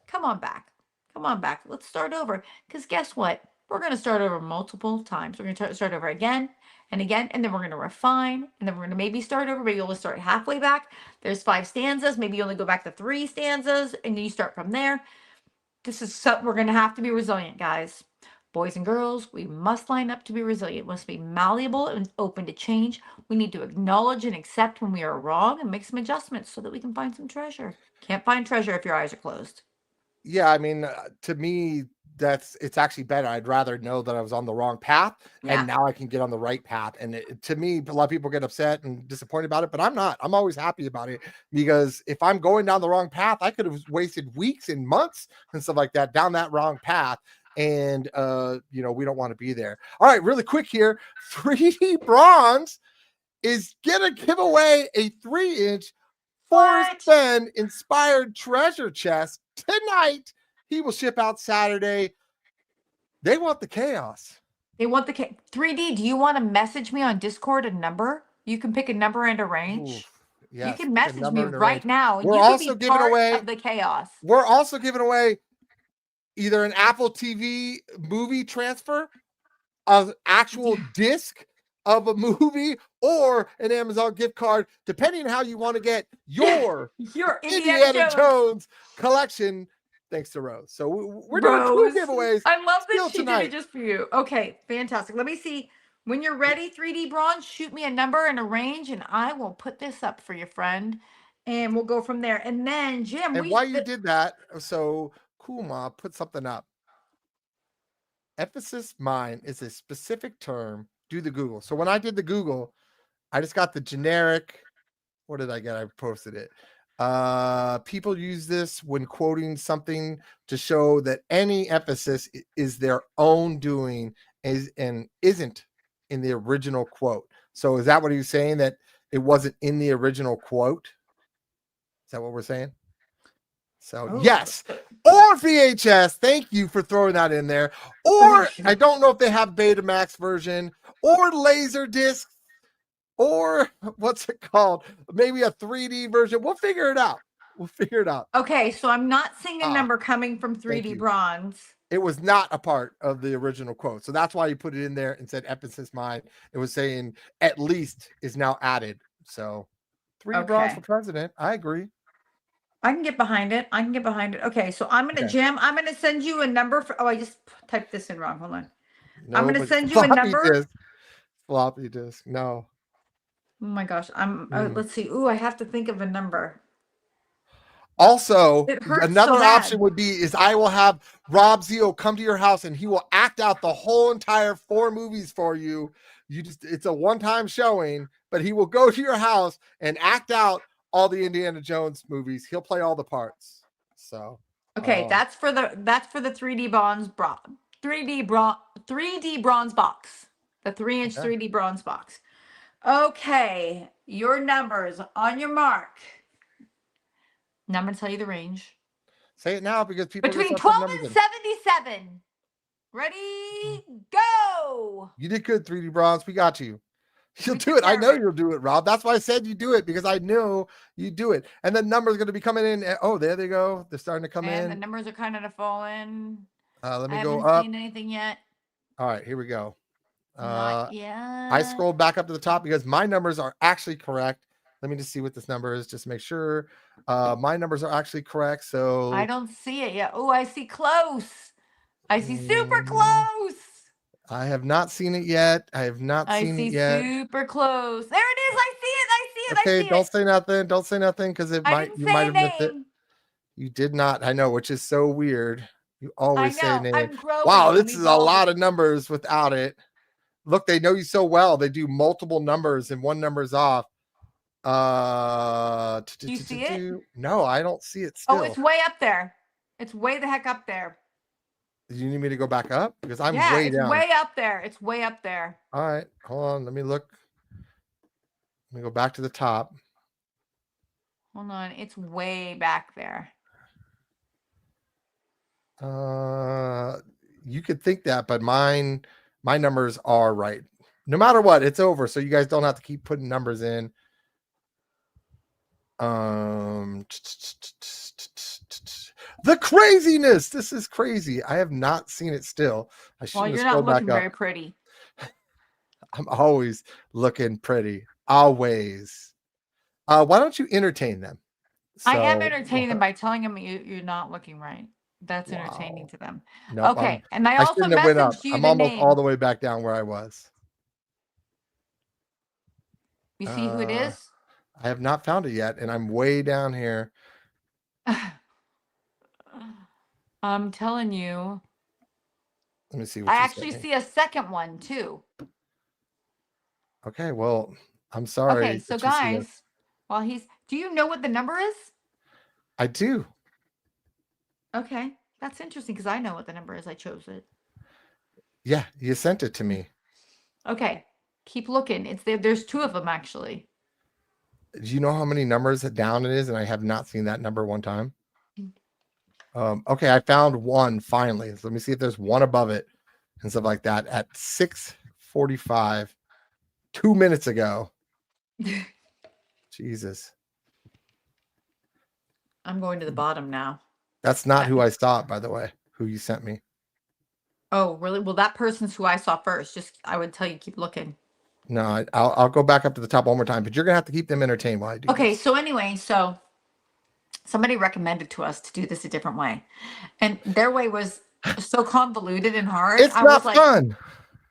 Come on back. Come on back. Let's start over. Because guess what? We're going to start over multiple times. We're going to start over again and again, and then we're going to refine, and then we're going to maybe start over. Maybe you'll start halfway back. There's 5 stanzas. Maybe you only go back to 3 stanzas, and then you start from there. This is something we're going to have to be resilient, guys. Boys and girls, we must line up to be resilient. We must be malleable and open to change. We need to acknowledge and accept when we are wrong and make some adjustments so that we can find some treasure. Can't find treasure if your eyes are closed. Yeah, I mean, to me, it's actually better. I'd rather know that I was on the wrong path, Yeah. and now I can get on the right path. And to me, a lot of people get upset and disappointed about it, but I'm not. I'm always happy about it because if I'm going down the wrong path, I could have wasted weeks and months and stuff like that down that wrong path. And we don't want to be there. All right, really quick here. 3D Bronze is gonna give away a 3-inch Forrest Ben inspired treasure chest tonight. He will ship out Saturday. They want the chaos. They want the 3D. Do you want to message me on Discord a number? You can pick a number and a range. Oof, yes, you can message me right range. now. We're you also can be giving part away of the chaos. We're also giving away either an Apple TV movie transfer, an actual disc of a movie, or an Amazon gift card, depending on how you want to get your Indiana Jones collection. Thanks to Rose. So we're doing 2 giveaways. I love that she tonight. did it just for you. Okay, fantastic. Let me see. When you're ready, 3D Bronze, shoot me a number and a range, and I will put this up for your friend, and we'll go from there. And then, Jim, and while you did that, so cool, Ma, put something up. Emphasis mine is a specific term. Do the Google. So when I did the Google, I just got the generic. What did I get? I posted it. People use this when quoting something to show that any emphasis is their own doing and isn't in the original quote. So is that what he was saying, that it wasn't in the original quote? Is that what we're saying? So yes, or VHS. Thank you for throwing that in there. Or I don't know if they have Betamax version or Laserdisc or what's it called? Maybe a 3D version. We'll figure it out. Okay, so I'm not seeing a number coming from 3D Bronze. It was not a part of the original quote. So that's why you put it in there and said emphasis mine. It was saying at least is now added. So 3D Bronze for president. I agree. I can get behind it. Okay, so I'm going to, Jim, I'm going to send you a number for, I just typed this in wrong. Hold on. No, I'm going to send you a number. Floppy disk. No. Oh my gosh. Let's see. Ooh, I have to think of a number. Also, another option would be is I will have Rob Zio come to your house and he will act out the whole entire 4 movies for you. It's a one-time showing, but he will go to your house and act out all the Indiana Jones movies. He'll play all the parts. So okay, that's for the 3D bronze 3D bronze box. The 3-inch 3D bronze box. Okay, your numbers on your mark. Now I'm going to tell you the range. Say it now because people are Between gonna start 12 putting and numbers in. 77. Ready, go. You did good, 3D Bronze. We got you. You'll We do took it. I care of know it. you'll do it, Rob. That's why I said you do it, because I know you do it. And the numbers are going to be coming in. Oh, there they go. They're starting to come And the in. numbers are kind of falling. Let me I go haven't up. seen anything yet. All right, here we go. Not I yet. scrolled back up to the top because my numbers are actually correct. Let me just see what this number is, just make sure. My numbers are actually correct. So I don't see it yet. Oh, I see close. I see super close. I have not seen it yet. I have not I seen see it yet. super close. There it is. I see it. I see it. Okay, I see don't it. say nothing. Don't say nothing because I you didn't might say a have missed it. name. You did not. I know, which is so weird. You I always say a know. name. I'm growing. Wow, I'm this is a lot of evolving. numbers without it. Look, they know you so well. They do multiple numbers and one number's off. Do you see it? No, I don't see it Oh, still. it's way up there. It's way the heck up there. Do you need me to go back up? Because I'm Yeah, way it's down. way up there. It's way up there. All right, hold on. Let me look. Let me go back to the top. Hold on. It's way back there. You could think that, but my numbers are right. No matter what, it's over. So you guys don't have to keep putting numbers in. The craziness. This is crazy. I have not seen it still. I Well, shouldn't have you're not scrolled looking back up. very pretty. I'm always looking pretty. Always. Why don't you entertain them? I am So, entertaining them by telling them you're not looking right. That's entertaining wow. to them. Nope, Okay. And I I also shouldn't have went up. messaged you I'm the almost all name. the way back down where I was. You see who it is? I have not found it yet, and I'm way down here. I'm telling you. Let me see what I you actually sent me. see a second one too. Okay, well, I'm sorry. Okay, so that you see that. guys, do you know what the number is? I do. Okay, that's interesting because I know what the number is. I chose it. Yeah, you sent it to me. Okay, keep looking. It's there. There's two of them actually. Do you know how many numbers down it is? And I have not seen that number one time. Okay, I found one finally. So let me see if there's one above it and stuff like that at 6:45, 2 minutes ago. Jesus. I'm going to the bottom now. That's not who I saw, by the way, who you sent me. Oh, really? Well, that person's who I saw first. Just, I would tell you, keep looking. No, I'll go back up to the top one more time, but you're gonna have to keep them entertained while I do. Okay, this. so anyway, so somebody recommended to us to do this a different way, and their way was so convoluted and hard. It's not fun.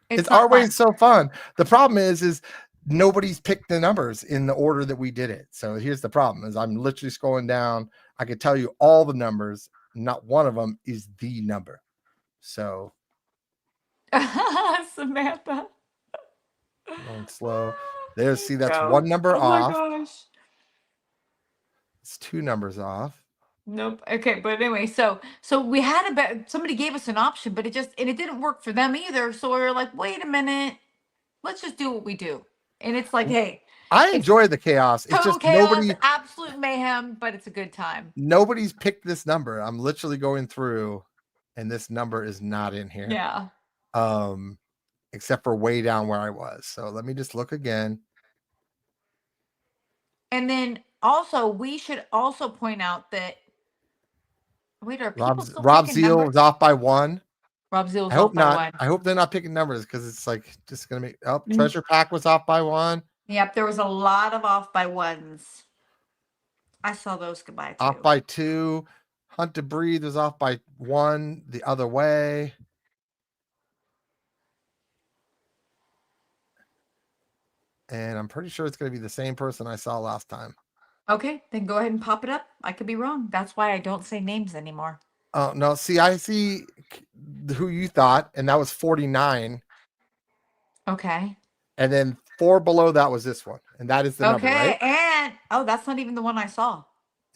It's our way is so fun. The problem is nobody's picked the numbers in the order that we did it. So here's the problem: is I'm literally scrolling down. I could tell you all the numbers. Not one of them is the number. So Samantha. going slow. There's that's Go. one number off. Oh my gosh. It's two numbers off. Nope. Okay, but anyway, so we had somebody gave us an option, but it didn't work for them either. So we were like, wait a minute, let's just do what we do. And it's like, hey, I enjoy the chaos. It's total just chaos, absolute mayhem, but it's a good time. Nobody's picked this number. I'm literally going through, and this number is not in here. Yeah. Except for way down where I was. So let me just look again. And then also, we should also point out that are people still Rob picking Zeal numbers? was off by one. Rob Zeal was I hope off by not. one. I hope they're not picking numbers because it's like just gonna make Treasure Pack was off by one. Yep, there was a lot of off by ones. I saw those goodbye too. Off by two. Hunt to Breathe was off by one the other way. And I'm pretty sure it's going to be the same person I saw last time. Okay, then go ahead and pop it up. I could be wrong. That's why I don't say names anymore. Oh, no. See, I see who you thought, and that was 49. Okay. And then 4 below that was this one. And that is the number, right? And, that's not even the one I saw.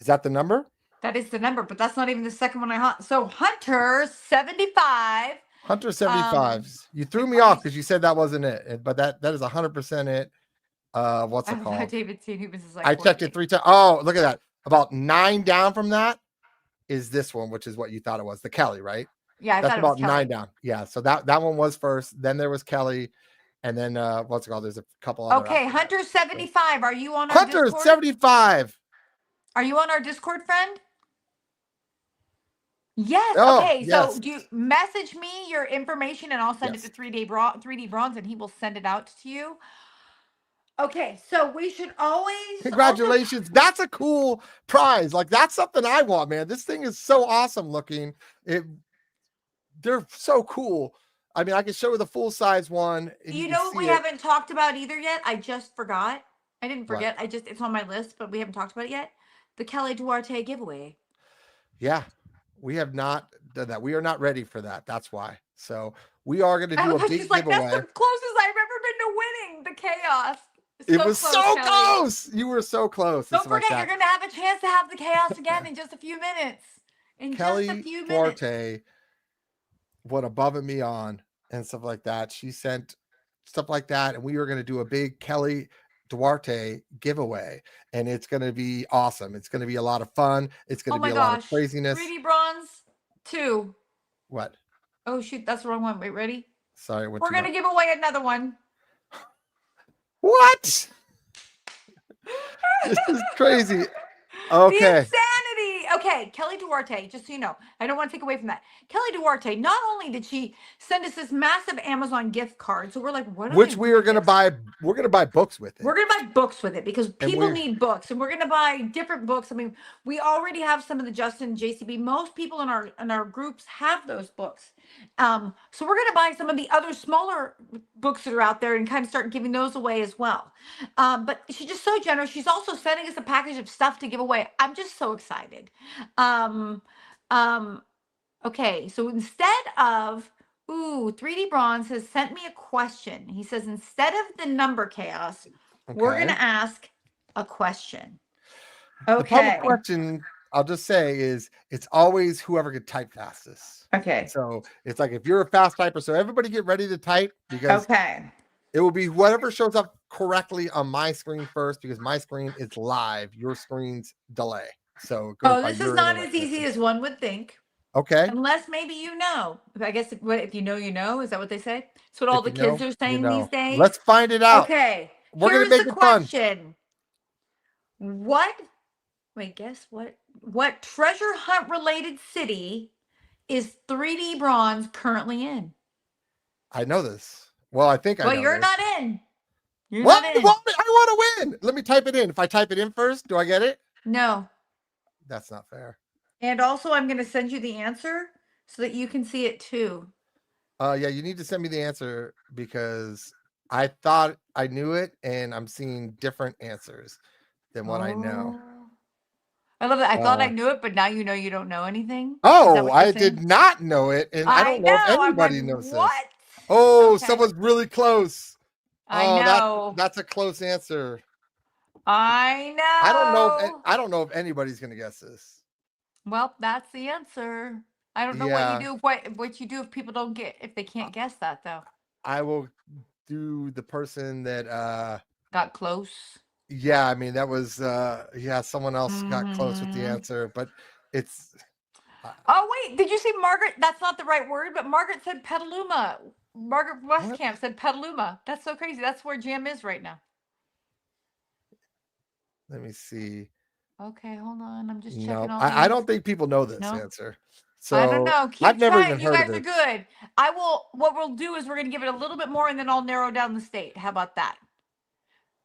Is that the number? That is the number, but that's not even the second one I saw. So Hunter 75. Hunter 75. You threw me off because you said that wasn't it. But that is 100% it. What's it called? David T. Newman's is like I checked it 3 times. Oh, look at that. About 9 down from that. is this one, which is what you thought it was, the Kelly, right? Yeah, I That's thought it was about Kelly. 9 down. Yeah, so that one was first. Then there was Kelly, and then what's it called? There's a couple other. Okay, after that. Hunter 75. Are you on our Hunter Discord? 75. Are you on our Discord, friend? Yes. Oh, Okay. yes. So do you message me your information and I'll send Yes. it to 3D Bronze and he will send it out to you. Okay. So we should always Congratulations. That's a cool prize. Like, that's something I want, man. This thing is so awesome looking. They're so cool. I mean, I can show you the full size one. And You can know what see we it. haven't talked about either yet? I just forgot. I didn't What? forget. It's on my list, but we haven't talked about it yet. The Kelly Duarte giveaway. Yeah, we have not done that. We are not ready for that. That's why. So we are going to do a big She's like, giveaway. that's the closest I've ever been to winning the chaos. It was close, so Kelly. close. You were so close. Don't forget, you're going to have a chance to have the chaos again in just a few minutes. Kelly Duarte went above and beyond and stuff like that. She sent stuff like that, and we were going to do a big Kelly Duarte giveaway, and it's going to be awesome. It's going to be a lot of fun. It's going to be a lot of craziness. 3D Bronze 2. What? Oh shoot, that's the wrong one. Wait, ready? Sorry. We're going to give away another one. What? This is crazy. Okay. The insanity. Okay, Kelly Duarte, just so you know, I don't want to take away from that. Kelly Duarte, not only did she send us this massive Amazon gift card, so we're like, what? Which we are going to buy. We're going to buy books with it. We're going to buy books with it because people need books, and we're going to buy different books. I mean, we already have some of the Justin JCB. Most people in our groups have those books. So we're going to buy some of the other smaller books that are out there and kind of start giving those away as well. But she's just so generous. She's also sending us a package of stuff to give away. I'm just so excited. Okay, so instead of 3D Bronze has sent me a question. He says, instead of the number chaos, we're going to ask a question. Okay. The public question, I'll just say, is it's always whoever could type fastest. Okay. So it's like if you're a fast typer, so everybody get ready to type because it will be whoever shows up correctly on my screen first because my screen is live. Your screen's delay. So this is not as easy as one would think. Okay. Unless maybe you know. I guess if you know, you know. Is that what they say? That's what all the kids are saying these days. Let's find it out. Okay. We're going to make it question. Fun. Guess what? What treasure hunt related city is 3D Bronze currently in? I know this. Well, I think I know. Well, you're not in. You're not in. I want to win. Let me type it in. If I type it in first, do I get it? No. That's not fair. And also, I'm going to send you the answer so that you can see it too. Yeah, you need to send me the answer because I thought I knew it, and I'm seeing different answers than what I know. I love that. I thought I knew it, but now you know you don't know anything. Oh, I did not know it, and I don't know if anybody knows this. Oh, someone's really close. I know. That's a close answer. I know. I don't know if anybody's gonna guess this. Well, that's the answer. I don't know what you do if people don't if they can't guess that though. I will do the person that got close. Yeah, I mean that was someone else got close with the answer, but it's oh wait, did you see Margaret? That's not the right word, but Margaret said Petaluma. Margaret Westcamp said Petaluma. That's so crazy. That's where Jam is right now. Let me see. Okay, hold on. I'm just checking. No, I don't think people know this answer. So I don't know. I've never even you heard guys of it. are good. I will. What we'll do is we're going to give it a little bit more, and then I'll narrow down the state. How about that?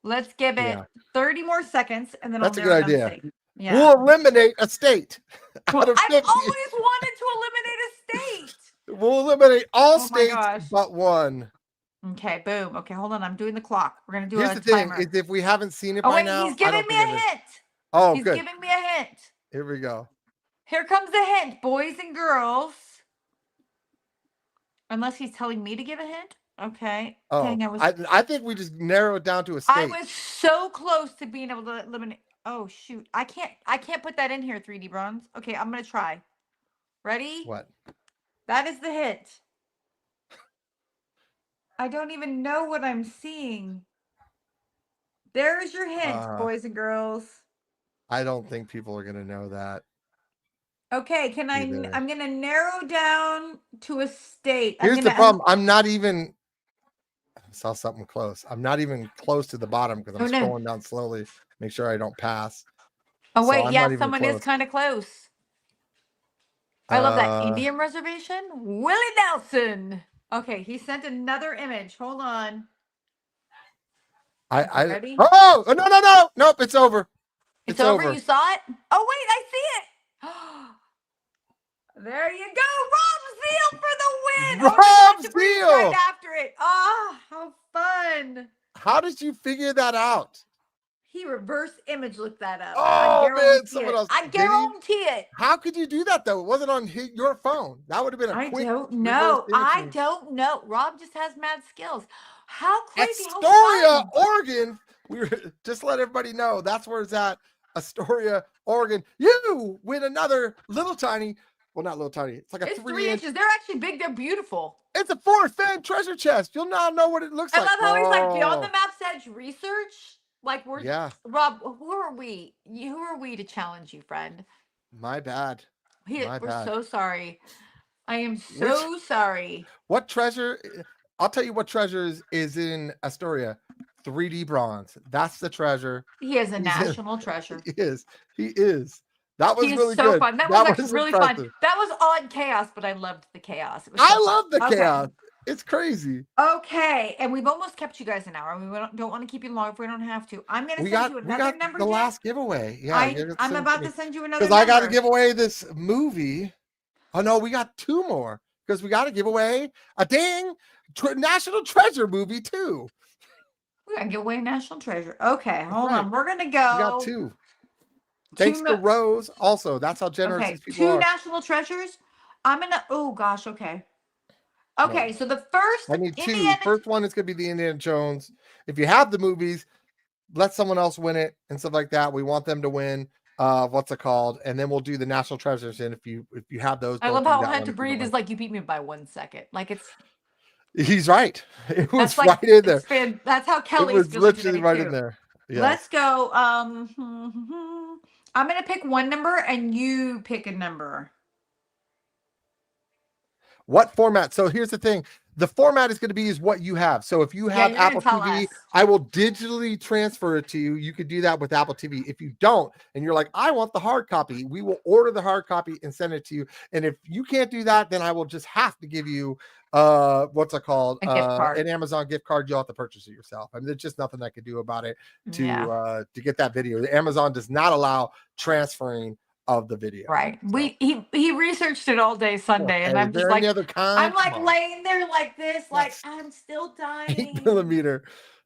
Let's give it 30 more seconds, and then that's I'll narrow a good down idea. the state. Yeah. We'll eliminate a state. Well, I've always wanted to eliminate a state. We'll eliminate all states but one. Okay, boom. Okay, hold on. I'm doing the clock. We're going to do Here's a the timer. thing is if we haven't seen it by now. He's giving me a hint. Oh, he's good. giving me a hint. Here we go. Here comes the hint, boys and girls. Unless he's telling me to give a hint. Okay. Oh, Dang, I think we just narrow it down to a state. I was so close to being able to eliminate. Oh shoot. I can't put that in here, 3D Bronze. Okay, I'm gonna try. Ready? What? That is the hint. I don't even know what I'm seeing. There's your hint, boys and girls. I don't think people are gonna know that. Okay, can I? Either. I'm gonna narrow down to a state. Here's the problem. I'm not even. I saw something close. I'm not even close to the bottom because I'm no. scrolling down slowly. Make sure I don't pass. Oh So wait, I'm yeah, not even someone is close. kind of close. I love that Indian reservation. Willie Nelson. Okay, he sent another image. Hold on. Okay, ready? Oh no. Nope, it's over. It's over. You saw it? Oh wait, I see it. There you go, Rob's Zeal for the win. Rob's Sabrine's Zeal. right after it. Oh, how fun! How did you figure that out? He reverse image looked that up. Oh man, someone else. I guarantee it. How could you do that though? It wasn't on your phone. That would have been a quick. I don't know. Rob just has mad skills. How crazy! Astoria, Oregon. We were just let everybody know that's where it's at. Astoria, Oregon. You win another little tiny. Well, not little tiny. It's like a 3 inches. They're actually big. They're beautiful. It's a 4-fan treasure chest. You'll now know what it looks like. I love how he's like beyond the map's edge research. Like we're Rob. Who are we? Who are we to challenge you, friend? My bad. We're so sorry. I am so sorry. What treasure? I'll tell you what treasure is in Astoria. 3D bronze. That's the treasure. He is a national treasure. He is. He is. That was really so good. Fun. That was actually really impressive. fun. That was odd chaos, but I loved the chaos. I love the chaos. It's crazy. Okay, and we've almost kept you guys an hour. We don't want to keep you long if we don't have to. I'm going to send you another number. The last giveaway. Yeah, I'm about to send you another. Because I got to give away this movie. Oh no, we got 2 more because we got to give away a dang national treasure movie too. We got to give away a national treasure. Okay, hold on. We're gonna go. We got 2. Thanks to Rose. Also, that's how generous these people are. 2 national treasures. I'm gonna. Oh gosh. Okay. Okay. So the first. I need 2. First one is gonna be the Indiana Jones. If you have the movies, let someone else win it and stuff like that. We want them to win. What's it called? And then we'll do the national treasures. And if you have those, I love how Hunter Breed is like you beat me by 1 second. Like it's. He's right. It was right in there. That's how Kelly was literally right in there. Yeah. Let's go. I'm gonna pick one number and you pick a number. What format? So here's the thing. The format is going to be is what you have. So if you have Apple TV, I will digitally transfer it to you. You could do that with Apple TV. If you don't, and you're like, I want the hard copy, we will order the hard copy and send it to you. And if you can't do that, then I will just have to give you what's it called? An Amazon gift card. You'll have to purchase it yourself. I mean, there's just nothing I could do about it to get that video. The Amazon does not allow transferring of the video. Right. So. He researched it all day Sunday, and I'm just like, I'm like laying there like this, like I'm still dying. 8mm.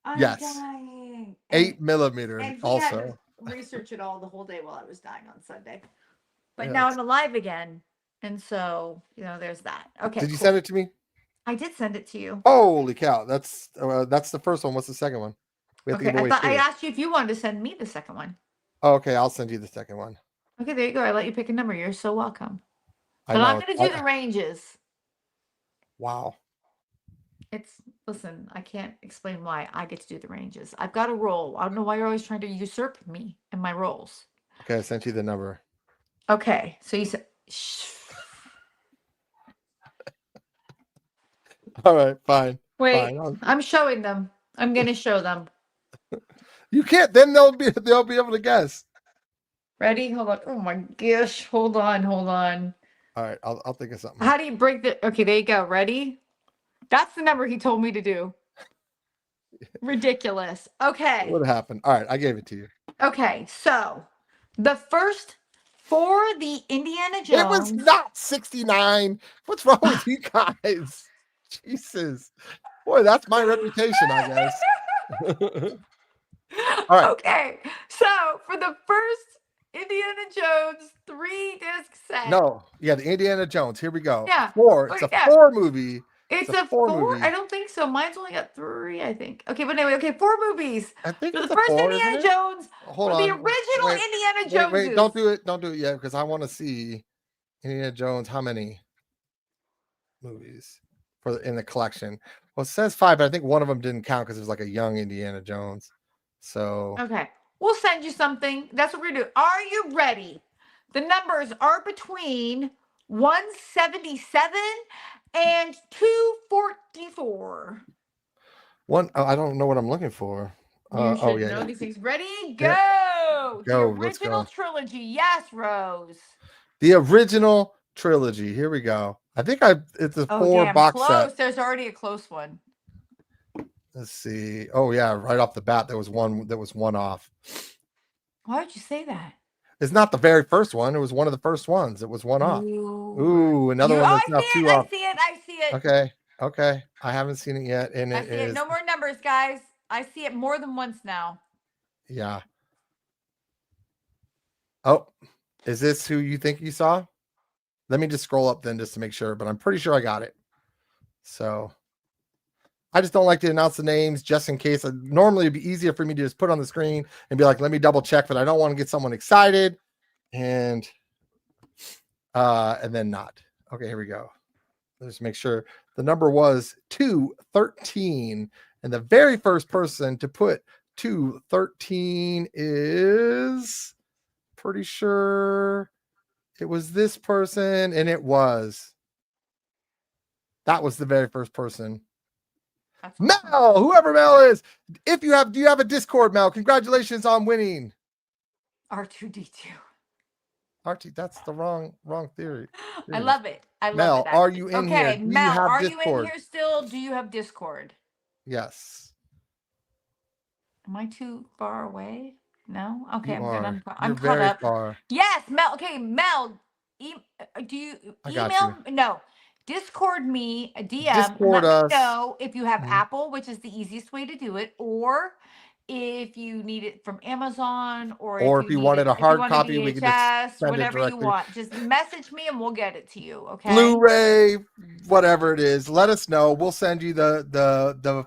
I'm dying. 8mm. And also research it all the whole day while I was dying on Sunday. But now I'm alive again, and so there's that. Okay. Did you send it to me? I did send it to you. Holy cow! That's the first one. What's the second one? I asked you if you wanted to send me the second one. Oh, okay, I'll send you the second one. Okay, there you go. I let you pick a number. You're so welcome. But I'm going to do the ranges. Wow. Listen, I can't explain why I get to do the ranges. I've got a roll. I don't know why you're always trying to usurp me and my rolls. Okay, I sent you the number. Okay, so you said... All right, fine. Wait, fine. I'm showing them. I'm going to show them. You can't. Then they'll be able to guess. Ready? Hold on. Oh my gosh. Hold on. All right. I'll think of something. How do you break the... Okay, there you go. Ready? That's the number he told me to do. Ridiculous. Okay. What happened? All right. I gave it to you. Okay. So the first for the Indiana Jones... It was not 69. What's wrong with you guys? Jesus. Boy, that's my reputation, I guess. All right. Okay. So for the first Indiana Jones 3-disc set. No, yeah, the Indiana Jones. Here we go. Yeah. 4. It's a 4 movie. It's a 4 movie. I don't think so. Mine's only got 3, I think. Okay, but anyway, 4 movies. I think so the first 4, Indiana Jones. Hold on. The original Indiana Jones. Wait, don't do it. Don't do it yet because I want to see Indiana Jones. How many movies in the collection? Well, it says 5, but I think one of them didn't count because it was like a young Indiana Jones. So okay. We'll send you something. That's what we're going to do. Are you ready The numbers are between 177 and 244. I don't know what I'm looking for. You should Oh yeah, know yeah. these things. Ready? Yep. Go! The Go. Let's original go. trilogy. Yes, Rose. The original trilogy. Here we go. I think it's a Oh, 4 damn. box Close. set. There's already a close one. Let's see. Oh yeah, right off the bat, there was one off. Why would you say that? It's not the very first one. It was one of the first ones. It was one off. Ooh, another one that's now 2 off. I see it. Okay. Okay. I haven't seen it yet. And I see it. No more numbers, guys. I see it more than once now. Yeah. Oh, is this who you think you saw? Let me just scroll up then just to make sure, but I'm pretty sure I got it. So I just don't like to announce the names just in case. Normally it'd be easier for me to just put on the screen and be like, let me double check, but I don't want to get someone excited and then not. Okay, here we go. Let's make sure the number was 213. And the very first person to put 213 is pretty sure it was this person, and that was the very first person. That's Mel, awesome. whoever Mel is. Do you have a Discord, Mel? Congratulations on winning. R2D2. RT, that's the wrong theory. I love it. I love Mel, it. are you in here? Okay, Do you Mel, have are you Discord? in here still? Do you have Discord? Yes. Am I too far away? No? Okay, You I'm are. I'm You're caught very up. far. Yes, Mel. Okay, Mel. Do you I got email? No. Discord me a DM. Discord Let us. me know if you have Mhm. Apple, which is the easiest way to do it, or if you need it from Amazon, or Or if you wanted a if you hard want copy, we can just VHS, send it whatever you directly. want. Just message me and we'll get it to you. Okay. Blu-ray, whatever it is. Let us know. We'll send you the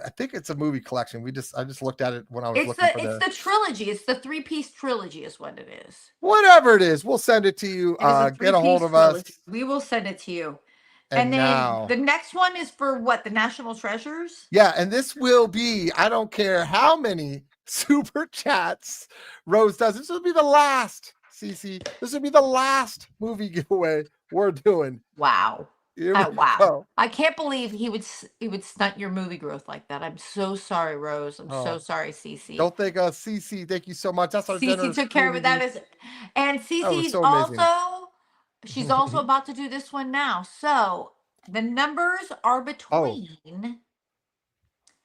I think it's a movie collection. I just looked at it when I was looking for It's the trilogy. It's the 3-piece trilogy is what it is. whatever it is. We'll send it to you. It is a Get a hold 3-piece of us. trilogy. We will send it to you. And then now, the next one is for what? The National Treasures? yeah, and this will be, I don't care how many super chats Rose does. This will be the last, Cece. This will be the last movie giveaway we're doing. Wow. Here we Wow. go. I can't believe he would stunt your movie growth like that. I'm so sorry, Rose. I'm so sorry, Cece. Don't think Cece. Thank you so much. That's our Cece generous took care of it. community. And Cece's so amazing. she's also about to do this one now. So the numbers are between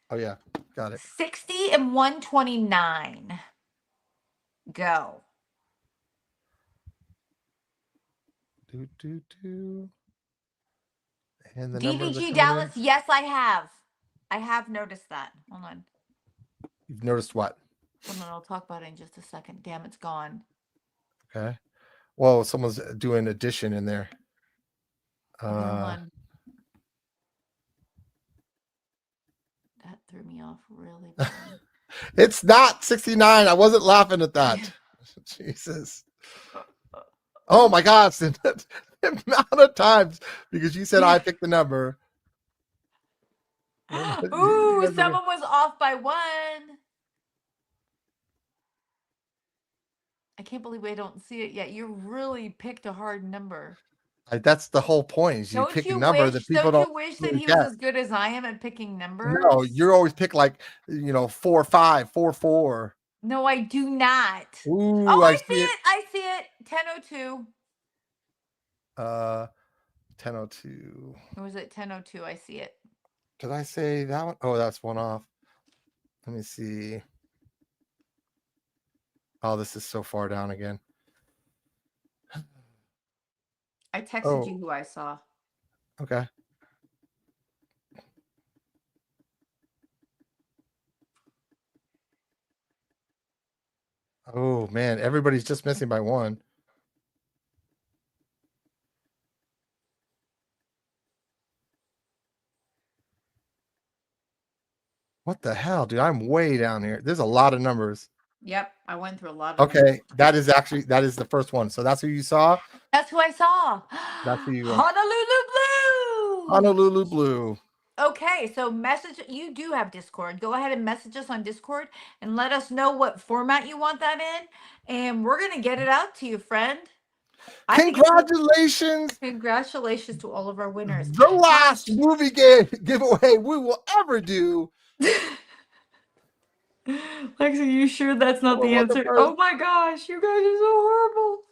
Oh yeah, got it. 60 and 129. Go. And the DVG Dallas, yes, I have. I have noticed that. Hold on. You've noticed what? Hold on, I'll talk about it in just a second. Damn, it's gone. Okay. Well, someone's doing addition in there. Hold on. That threw me off really bad. It's not 69. I wasn't laughing at that. Jesus. Oh my gosh. The amount of times because you said I picked the number. Ooh, someone was off by 1. I can't believe I don't see it yet. You really picked a hard number. That's the whole point. Is you pick a number that people don't. Don't you wish that he was as good as I am at picking numbers? No, you always pick like 4 5, 4 4. No, I do not. Ooh, oh, I see it. I see it. 10:02. 10:02. Or was it 10:02? I see it. Did I say that one? Oh, that's one off. Let me see. Oh, this is so far down again. I texted you who I saw. Okay. Oh man, everybody's just missing by 1. What the hell, dude? I'm way down here. There's a lot of numbers. Yep, I went through a lot of Okay, that is the first one. So that's who you saw? That's who I saw. That's who you Honolulu Blue. Honolulu Blue. Okay, so message, you do have Discord. Go ahead and message us on Discord and let us know what format you want that in. And we're going to get it out to you, friend. I think it's Congratulations. congratulations to all of our winners. The last movie giveaway we will ever do. Lexi, you sure that's not the answer? Oh my gosh, you guys are so horrible.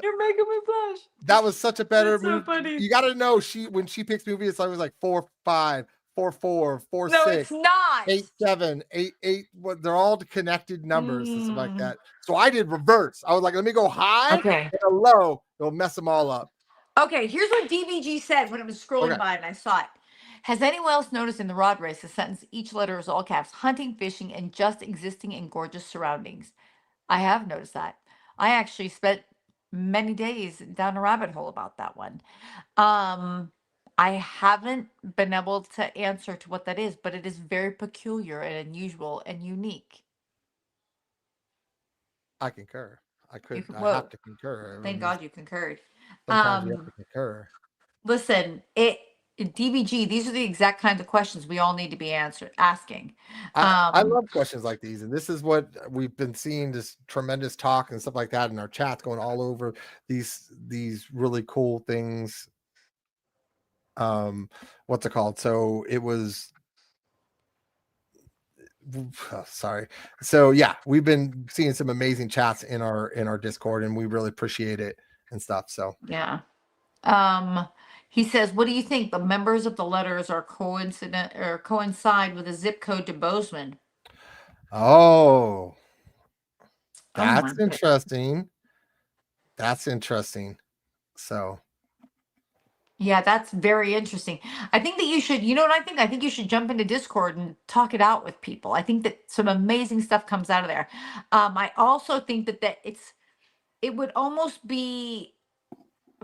You're making me blush. That was such a better That's so movie. funny. You got to know, when she picks movies, it's always like 4, 5, 4, 4, 4, No, 6, it's not. 8, 7, 8, 8. They're all connected numbers and stuff like that. So I did reverse. I was like, let me go high and a low. It'll mess them all up. Okay, here's what DVG said when it was scrolling by and I saw it. Has anyone else noticed in the rod race the sentence, each letter is all caps, hunting, fishing, and just existing in gorgeous surroundings? I have noticed that. I actually spent many days down a rabbit hole about that one. I haven't been able to answer to what that is, but it is very peculiar and unusual and unique. I concur. I have to concur. Thank God you concurred. Sometimes you have to concur. Listen, DVG, these are the exact kinds of questions we all need to be asking. I love questions like these, and this is what we've been seeing, this tremendous talk and stuff like that in our chats going all over these really cool things. What's it called? So it was sorry. So yeah, we've been seeing some amazing chats in our Discord, and we really appreciate it and stuff. So yeah. He says, what do you think? The members of the letters are coincide with a zip code to Bozeman. Oh, that's interesting. That's interesting. So yeah, that's very interesting. I think that you should, you know what I think? I think you should jump into Discord and talk it out with people. I think that some amazing stuff comes out of there. I also think that it would almost be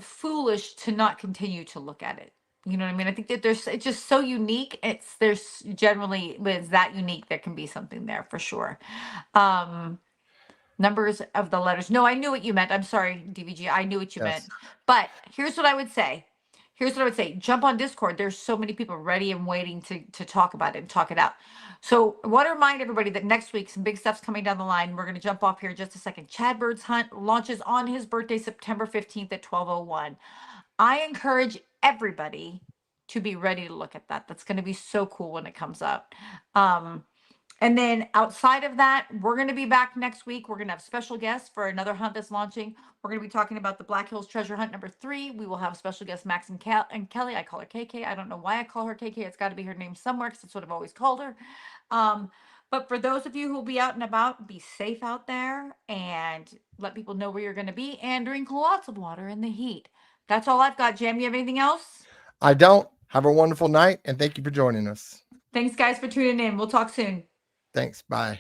foolish to not continue to look at it. You know what I mean? I think that it's just so unique. There's generally, when it's that unique, there can be something there for sure. Numbers of the letters. No, I knew what you meant. I'm sorry, DVG. I knew what you meant. But here's what I would say. Jump on Discord. There's so many people ready and waiting to talk about it and talk it out. So I want to remind everybody that next week, some big stuff's coming down the line. We're going to jump off here in just a second. Chad Bird's Hunt launches on his birthday, September 15th at 12:01. I encourage everybody to be ready to look at that. That's going to be so cool when it comes out. And then outside of that, we're going to be back next week. We're going to have special guests for another hunt that's launching. We're going to be talking about the Black Hills Treasure Hunt number 3. We will have special guests Max and Kelly. I call her KK. I don't know why I call her KK. It's got to be her name somewhere because that's what I've always called her. But for those of you who will be out and about, be safe out there and let people know where you're going to be and drink lots of water in the heat. That's all I've got. Jam, you have anything else? I don't. Have a wonderful night, and thank you for joining us. Thanks, guys, for tuning in. We'll talk soon. Thanks. Bye.